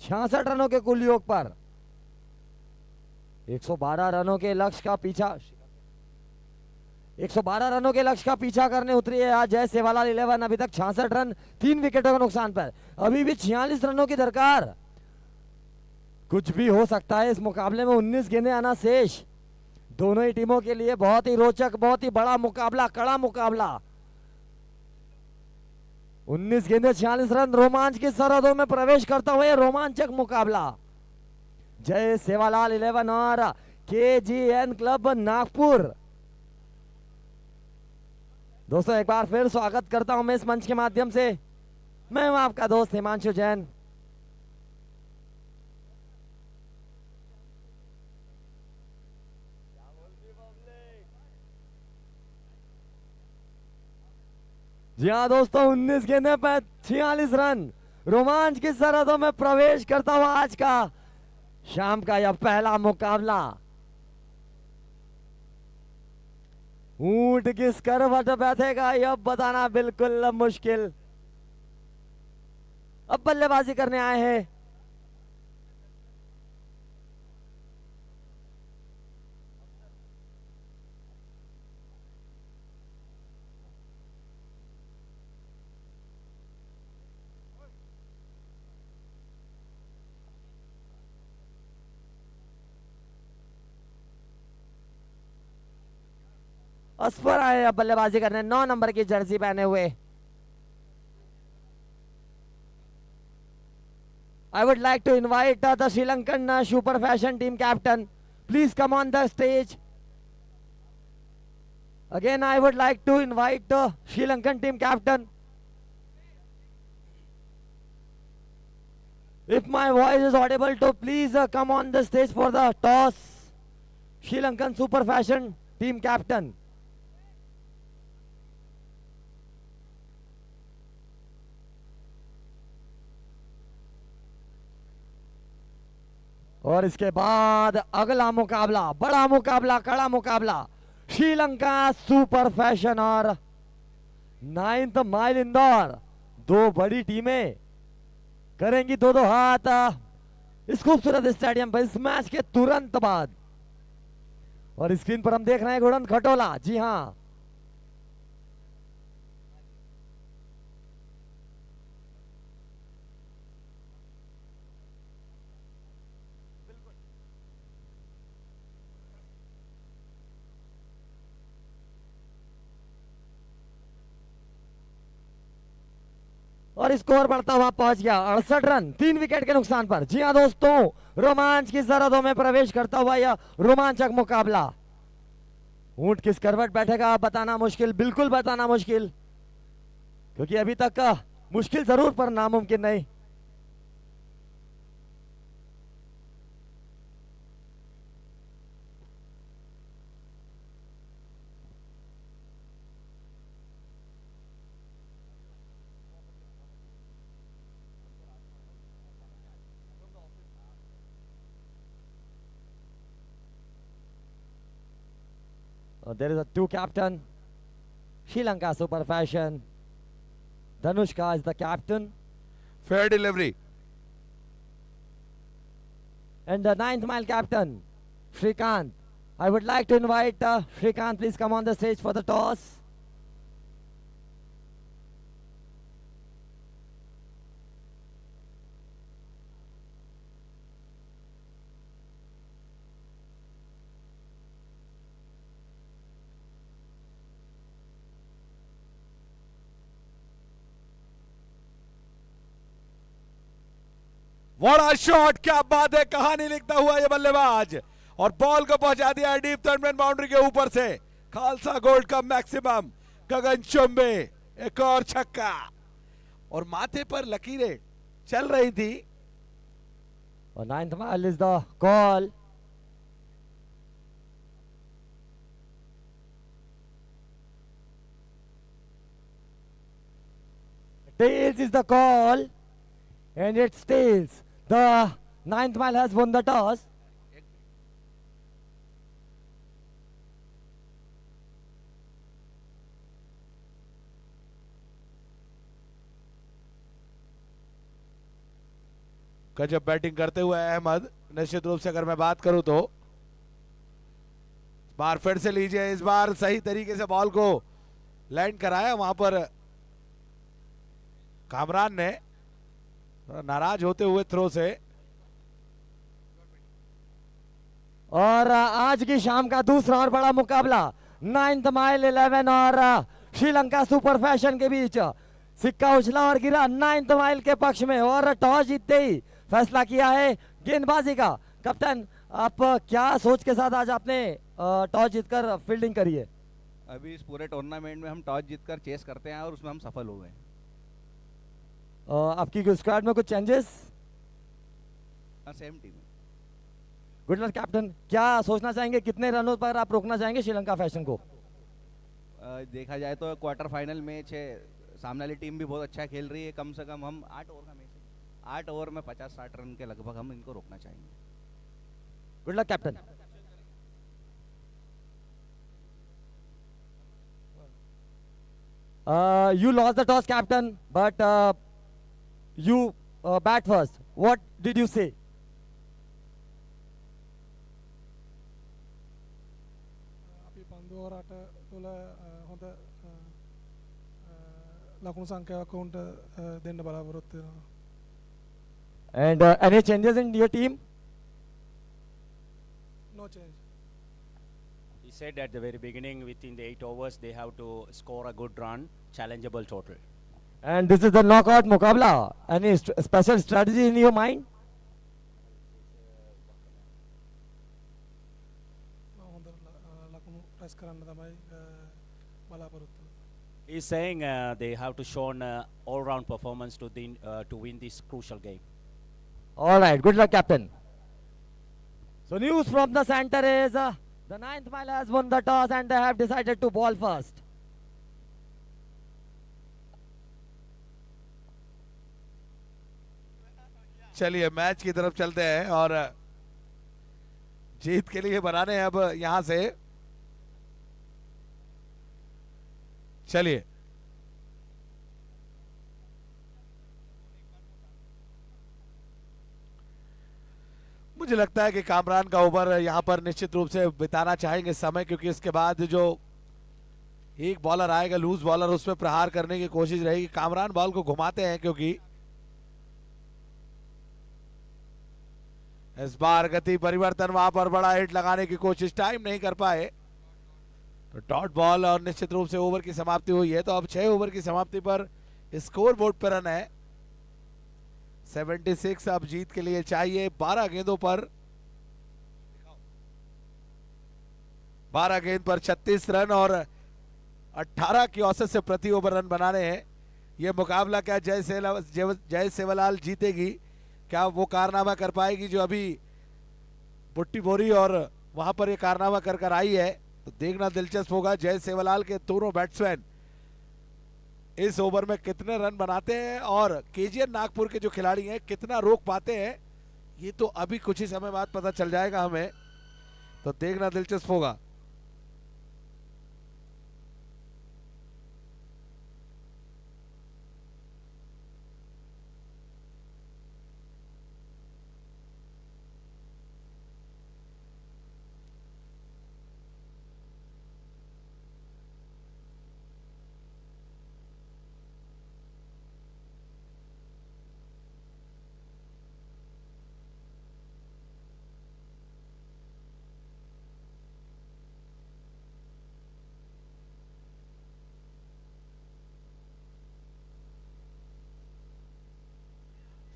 66 रनों के कुल योग पर 112 रनों के लक्ष्य का पीछा 112 रनों के लक्ष्य का पीछा करने उतरी है आज जय सेवालाल 11। अभी तक 66 रन 3 विकेटों के नुकसान पर। अभी भी 46 रनों की दरकार। कुछ भी हो सकता है इस मुकाबले में। 19 गेंदें आना शेष। दोनों ही टीमों के लिए बहुत ही रोचक, बहुत ही बड़ा मुकाबला, कड़ा मुकाबला। 19 गेंदें 46 रन, रोमांच की सरहदों में प्रवेश करता हुआ रोमांचक मुकाबला जय सेवालाल 11 और KGN क्लब नागपुर। दोस्तों एक बार फिर स्वागत करता हूं मैं इस मंच के माध्यम से। मैं हूं आपका दोस्त हिमांशु जैन। जी हाँ दोस्तों, 19 गेंदे पर 46 रन, रोमांच की सरहदों में प्रवेश करता हुआ आज का शाम का यह पहला मुकाबला। ऊंट किस करवट बैठेगा यह बताना बिल्कुल मुश्किल। अब बल्लेबाजी करने आए हैं अस्फर आए अब बल्लेबाजी करने 9 नंबर की जर्सी पहने हुए। I would like to invite the Sri Lankan super fashion team captain. Please come on the stage. Again, I would like to invite the Sri Lankan team captain. If my voice is audible, to please come on the stage for the toss. Sri Lankan super fashion team captain. और इसके बाद अगला मुकाबला, बड़ा मुकाबला, कड़ा मुकाबला, Sri Lanka super fashion और 9th माइल इंदौर। दो बड़ी टीमें करेंगी दो दो हाथ इस खूबसूरत स्टेडियम पर इस मैच के तुरंत बाद। और स्क्रीन पर हम देख रहे हैं गुड़न खटोला। जी हाँ, और स्कोर बढ़ता हुआ पहुंच गया 68 रन 3 विकेट के नुकसान पर। जी हाँ दोस्तों, रोमांच की सरहदों में प्रवेश करता हुआ यह रोमांचक मुकाबला। ऊंट किस करवट बैठेगा बताना मुश्किल, बिल्कुल बताना मुश्किल, क्योंकि अभी तक का मुश्किल जरूर पर नामुमकिन नहीं। There is a two captain. Sri Lanka Super Fashion. Danushka is the captain. Fair delivery. And the 9th mile captain, Shrikant. I would like to invite Shrikant, please come on the stage for the toss. बड़ा shot, क्या बात है, कहानी लिखता हुआ ये बल्लेबाज, और बॉल को पहुंचा दिया है डीप थर्ड मैन बाउंड्री के ऊपर से। खालसा गोल्ड का मैक्सिमम गगन चुंबे, एक और छक्का, और माथे पर लकीरें चल रही थी। और 9th mile is the call. Tails is the call, and it's tails. The 9th mile has won the toss. गजब बैटिंग करते हुए अहमद, निश्चित रूप से अगर मैं बात करूं तो इस बार फिर से लीजिए, इस बार सही तरीके से बॉल को लैंड कराया। वहां पर कामरान ने नाराज होते हुए थ्रो से। और आज की शाम का दूसरा और बड़ा मुकाबला 9th माइल 11 और श्रीलंका सुपर फैशन के बीच। सिक्का उछला और गिरा 9th माइल के पक्ष में, और टॉस जीतते ही फैसला किया है गेंदबाजी का। कप्तान, आप क्या सोच के साथ आज आपने टॉस जीतकर फील्डिंग करी है? अभी इस पूरे टूर्नामेंट में हम टॉस जीतकर चेस करते हैं और उसमें हम सफल हो गए। आपकी स्क्वाड में कुछ changes? Same team. Good luck captain. क्या सोचना चाहेंगे, कितने रनों पर आप रोकना चाहेंगे श्रीलंका फैशन को? देखा जाए तो क्वार्टर फाइनल मैच है, सामने वाली टीम भी बहुत अच्छा खेल रही है। कम से कम हम 8 ओवर का मैच है, 8 ओवर में 50-60 रन के लगभग हम इनको रोकना चाहेंगे। Good luck captain. You lost the toss, captain, but you bat first. What did you say? අපි පන්දුවරට තුළ හොඳ ලකුණු සංඛ්‍යාවක් ඔවුන්ට දෙන්න බලාපොරොත්තු වෙනවා. And any changes in your team? No change. He said at the very beginning, within the 8 overs, they have to score a good run, challengeable total. And this is the knockout mukabla. Any special strategy in your mind? හොඳ ලකුණු රැස් කරන්න තමයි බලාපොරොත්තු. He's saying they have to show an all-round performance to win this crucial game. All right, good luck, captain. So news from the center is the 9th mile has won the toss and they have decided to ball first. चलिए match की तरफ चलते हैं और जीत के लिए बनाने हैं अब यहां से। चलिए मुझे लगता है कि कामरान का ओवर यहां पर निश्चित रूप से बिताना चाहेंगे समय, क्योंकि इसके बाद जो एक बॉलर आएगा लूज बॉलर, उस पर प्रहार करने की कोशिश रहेगी। कामरान बॉल को घुमाते हैं, क्योंकि इस बार गति परिवर्तन, वहां पर बड़ा हिट लगाने की कोशिश, टाइम नहीं कर पाए, तो डॉट बॉल और निश्चित रूप से ओवर की समाप्ति हुई है। तो अब 6 ओवर की समाप्ति पर स्कोर बोर्ड पर रन है 76 अब जीत के लिए चाहिए 12 गेंदों पर 12 गेंद पर 36 रन और 18 की औसत से प्रति ओवर रन बनाने हैं। यह मुकाबला क्या जय सेवालाल जीतेगी, क्या वो कारनामा कर पाएगी जो अभी बुट्टी बोरी और वहां पर ये कारनामा कर कर आई है, तो देखना दिलचस्प होगा। जय सेवालाल के दोनों बैट्समैन इस ओवर में कितने रन बनाते हैं और केजीएन नागपुर के जो खिलाड़ी हैं कितना रोक पाते हैं, ये तो अभी कुछ ही समय बाद पता चल जाएगा हमें, तो देखना दिलचस्प होगा।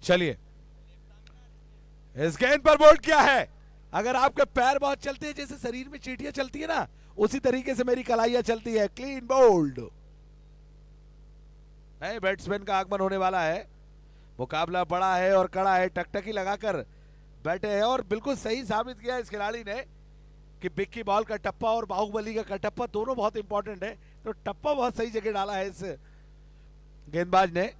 चलिए, इस गेंद पर बोल्ड किया है। अगर आपके पैर बहुत चलते हैं जैसे शरीर में चींटियां चलती है ना, उसी तरीके से मेरी कलाइयां चलती है। क्लीन बोल्ड, नए बैट्समैन का आगमन होने वाला है। मुकाबला बड़ा है और कड़ा है, टकटकी लगाकर बैठे हैं और बिल्कुल सही साबित किया इस खिलाड़ी ने कि बिक्की बॉल का टप्पा और बाहुबली का टप्पा दोनों बहुत इंपॉर्टेंट है, तो टप्पा बहुत सही जगह डाला है इस गेंदबाज ने।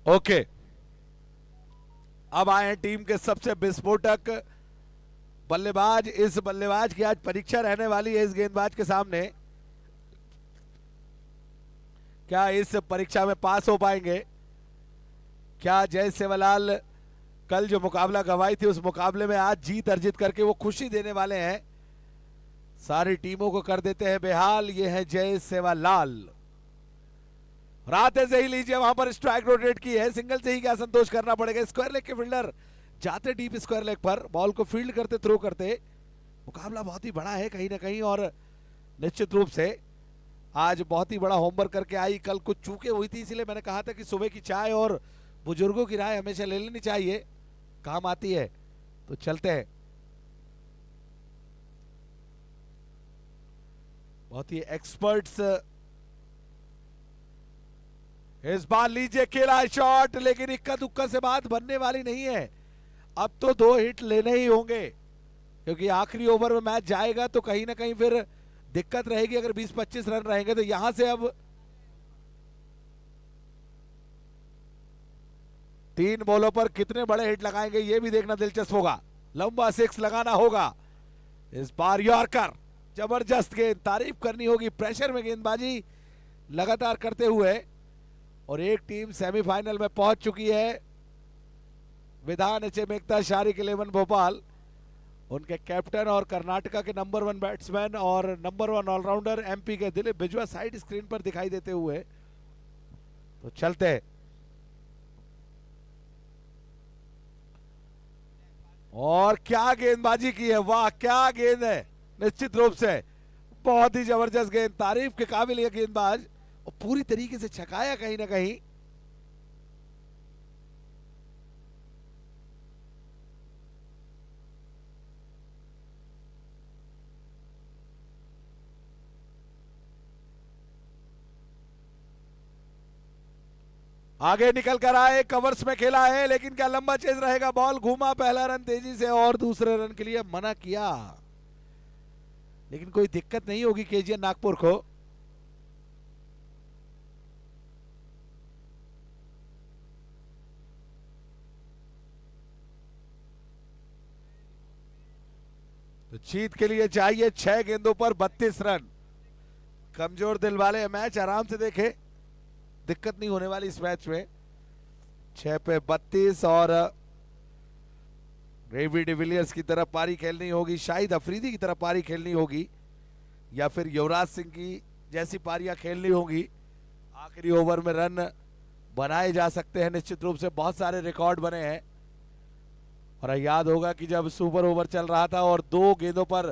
ओके, अब आए हैं टीम के सबसे विस्फोटक बल्लेबाज। इस बल्लेबाज की आज परीक्षा रहने वाली है इस गेंदबाज के सामने। क्या इस परीक्षा में पास हो पाएंगे? क्या जय सेवालाल कल जो मुकाबला गंवाई थी उस मुकाबले में आज जीत अर्जित करके वो खुशी देने वाले हैं? सारी टीमों को कर देते हैं बेहाल। ये है जय सेवालाल। रात से ही लीजिए, वहां पर स्ट्राइक रोटेट की है, सिंगल से ही क्या संतोष करना पड़ेगा। स्क्वायर लेग के फील्डर जाते डीप स्क्वायर लेग पर, बॉल को फील्ड करते थ्रो करते। मुकाबला बहुत ही बड़ा है कहीं ना कहीं और निश्चित रूप से आज बहुत ही बड़ा होमवर्क करके आई। कल कुछ चूके हुई थी, इसलिए मैंने कहा था कि सुबह की चाय और बुजुर्गों की राय हमेशा ले लेनी चाहिए, काम आती है। तो चलते हैं, बहुत ही एक्सपर्ट्स इस बार लीजिए खेला शॉट, लेकिन इक्का दुक्का से बात बनने वाली नहीं है। अब तो 2 हिट लेने ही होंगे, क्योंकि आखिरी ओवर में मैच जाएगा तो कहीं ना कहीं फिर दिक्कत रहेगी। अगर 20-25 रन रहेंगे तो यहां से अब 3 बॉलों पर कितने बड़े हिट लगाएंगे ये भी देखना दिलचस्प होगा। लंबा 6 लगाना होगा इस बार। यॉर्कर, जबरदस्त गेंद, तारीफ करनी होगी प्रेशर में गेंदबाजी लगातार करते हुए। और एक टीम सेमीफाइनल में पहुंच चुकी है, विधान एचएम एकता शारिक 11 भोपाल। उनके कैप्टन और कर्नाटका के नंबर 1 बैट्समैन और नंबर 1 ऑलराउंडर एमपी के दिलीप बिजवा साइड स्क्रीन पर दिखाई देते हुए। तो चलते हैं, और क्या गेंदबाजी की है, वाह क्या गेंद है। निश्चित रूप से बहुत ही जबरदस्त गेंद, तारीफ के काबिल यह गेंदबाज, और पूरी तरीके से छकाया कहीं ना कहीं। आगे निकल कर आए, कवर्स में खेला है, लेकिन क्या लंबा चेज रहेगा? बॉल घूमा, पहला रन तेजी से और दूसरे रन के लिए मना किया, लेकिन कोई दिक्कत नहीं होगी केजीएन नागपुर को। तो जीत के लिए चाहिए 6 गेंदों पर 32 रन। कमजोर दिल वाले मैच आराम से देखे, दिक्कत नहीं होने वाली इस मैच में। 6 पे 32 और एबी डिविलियर्स की तरफ पारी खेलनी होगी, शाहिद अफरीदी की तरफ पारी खेलनी होगी, या फिर युवराज सिंह की जैसी पारियां खेलनी होगी। आखिरी ओवर में रन बनाए जा सकते हैं, निश्चित रूप से बहुत सारे रिकॉर्ड बने हैं। और याद होगा कि जब सुपर ओवर चल रहा था और 2 गेंदों पर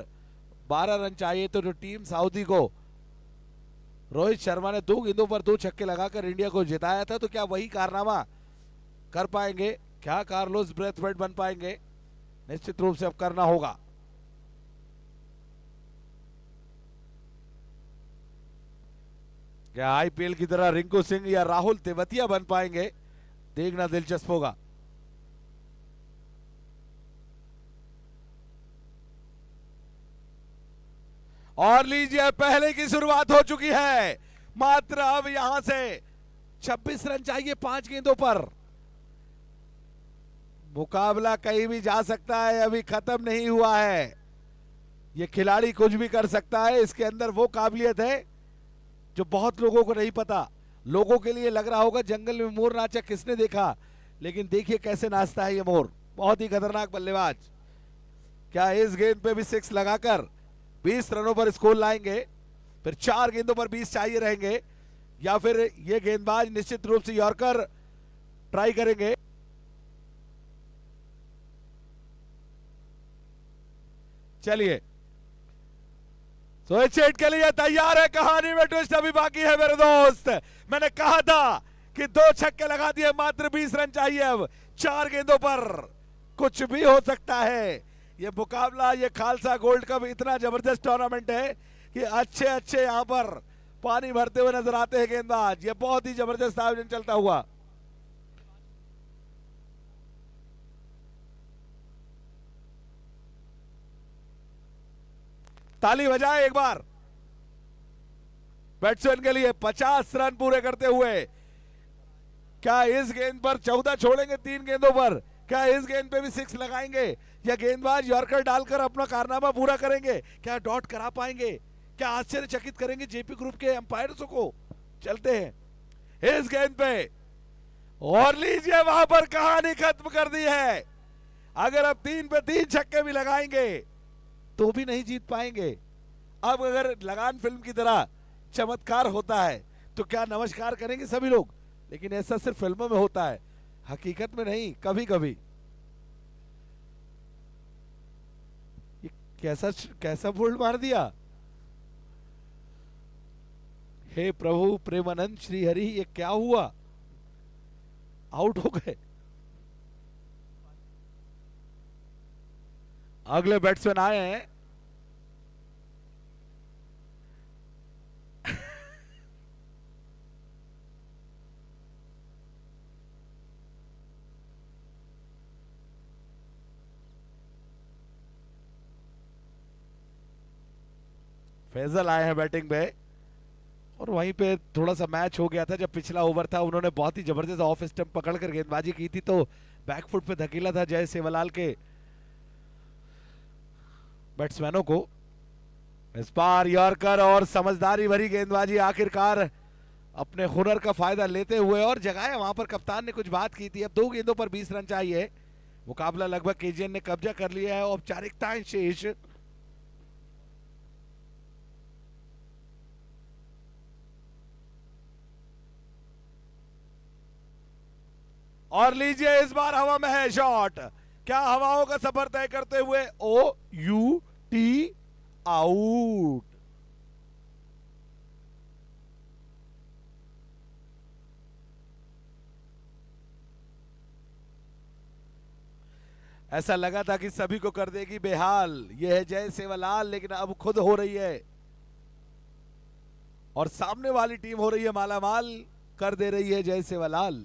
12 रन चाहिए तो जो टीम सऊदी को रोहित शर्मा ने 2 गेंदों पर 2 छक्के लगाकर इंडिया को जिताया था, तो क्या वही कारनामा कर पाएंगे? क्या कार्लोस ब्रेथवेट बन पाएंगे? निश्चित रूप से अब करना होगा। क्या आईपीएल की तरह रिंकू सिंह या राहुल तेवतिया बन पाएंगे? देखना दिलचस्प होगा। और लीजिए, पहले की शुरुआत हो चुकी है। मात्र अब यहां से 26 रन चाहिए 5 गेंदों पर। मुकाबला कहीं भी जा सकता है, अभी खत्म नहीं हुआ है। ये खिलाड़ी कुछ भी कर सकता है, इसके अंदर वो काबिलियत है जो बहुत लोगों को नहीं पता। लोगों के लिए लग रहा होगा जंगल में मोर नाचा किसने देखा, लेकिन देखिए कैसे नाचता है ये मोर। बहुत ही खतरनाक बल्लेबाज। क्या इस गेंद पे भी 6 लगाकर 20 रनों पर स्कोर लाएंगे? फिर 4 गेंदों पर 20 चाहिए रहेंगे, या फिर ये गेंदबाज निश्चित रूप से यॉर्कर ट्राई करेंगे। चलिए, स्विच हिट के लिए तैयार है। कहानी में ट्विस्ट अभी बाकी है मेरे दोस्त। मैंने कहा था कि 2 छक्के लगा दिए, मात्र 20 रन चाहिए। अब 4 गेंदों पर कुछ भी हो सकता है। ये मुकाबला, ये खालसा गोल्ड कप इतना जबरदस्त टूर्नामेंट है कि अच्छे अच्छे यहां पर पानी भरते हुए नजर आते हैं गेंदबाज। ये बहुत ही जबरदस्त आयोजन चलता हुआ। ताली बजाए एक बार बैट्समैन के लिए। 50 रन पूरे करते हुए क्या इस गेंद पर 14 छोड़ेंगे 3 गेंदों पर? क्या इस गेंद पे भी 6 लगाएंगे, या गेंदबाज यॉर्कर डालकर अपना कारनामा पूरा करेंगे? क्या डॉट करा पाएंगे? क्या आश्चर्यचकित करेंगे जेपी ग्रुप के अंपायर्स को? चलते हैं इस गेंद पे, और लीजिए वहां पर कहानी खत्म कर दी है। अगर अब 3 पे 3 छक्के भी लगाएंगे तो भी नहीं जीत पाएंगे। अब अगर लगान फिल्म की तरह चमत्कार होता है तो क्या नमस्कार करेंगे सभी लोग? लेकिन ऐसा सिर्फ फिल्मों में होता है, हकीकत में नहीं। कभी कभी ये कैसा बोल्ड मार दिया। हे प्रभु प्रेमानंद श्री हरि, ये क्या हुआ? आउट हो गए। अगले बैट्समैन आए हैं। फैजल आए हैं बैटिंग पे, और वहीं पे थोड़ा सा मैच हो गया था जब पिछला ओवर था। उन्होंने बहुत ही जबरदस्त ऑफ स्टंप पकड़कर गेंदबाजी की थी, तो बैकफुट पे धकेला था जय सेवालाल के बैट्समैनों को। इस बार यॉर्कर और समझदारी भरी गेंदबाजी, आखिरकार अपने हुनर का फायदा लेते हुए, और जगाया वहां पर कप्तान ने कुछ बात की थी। अब 2 गेंदों पर 20 रन चाहिए। मुकाबला लगभग केजीएन ने कब्जा कर लिया है, औपचारिकताएं शेष। और लीजिए, इस बार हवा में है शॉट। क्या हवाओं का सफर तय करते हुए OUT आउट। ऐसा लगा था कि सभी को कर देगी बेहाल। यह है जय सेवालाल, लेकिन अब खुद हो रही है और सामने वाली टीम हो रही है मालामाल। कर दे रही है जय सेवालाल।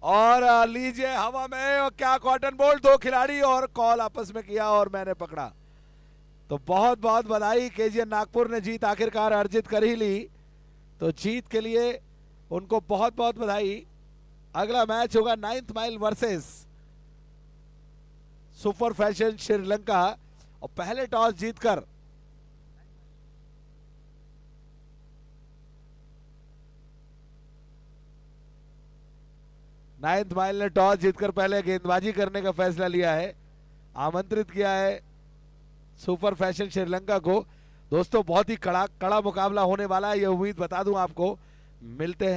और लीजिए हवा में, और क्या कॉटन बोल्ट, दो खिलाड़ी और कॉल आपस में किया और मैंने पकड़ा। तो बहुत बहुत बधाई, केजीएन नागपुर ने जीत आखिरकार अर्जित कर ही ली। तो जीत के लिए उनको बहुत बहुत बधाई। अगला मैच होगा 9th mile versus super fashion Sri Lanka, और पहले टॉस जीतकर नाइन्थ माइल ने टॉस जीतकर पहले गेंदबाजी करने का फैसला लिया है, आमंत्रित किया है सुपर फैशन श्रीलंका को। दोस्तों बहुत ही कड़ा मुकाबला होने वाला है, यह उम्मीद बता दूं आपको। मिलते हैं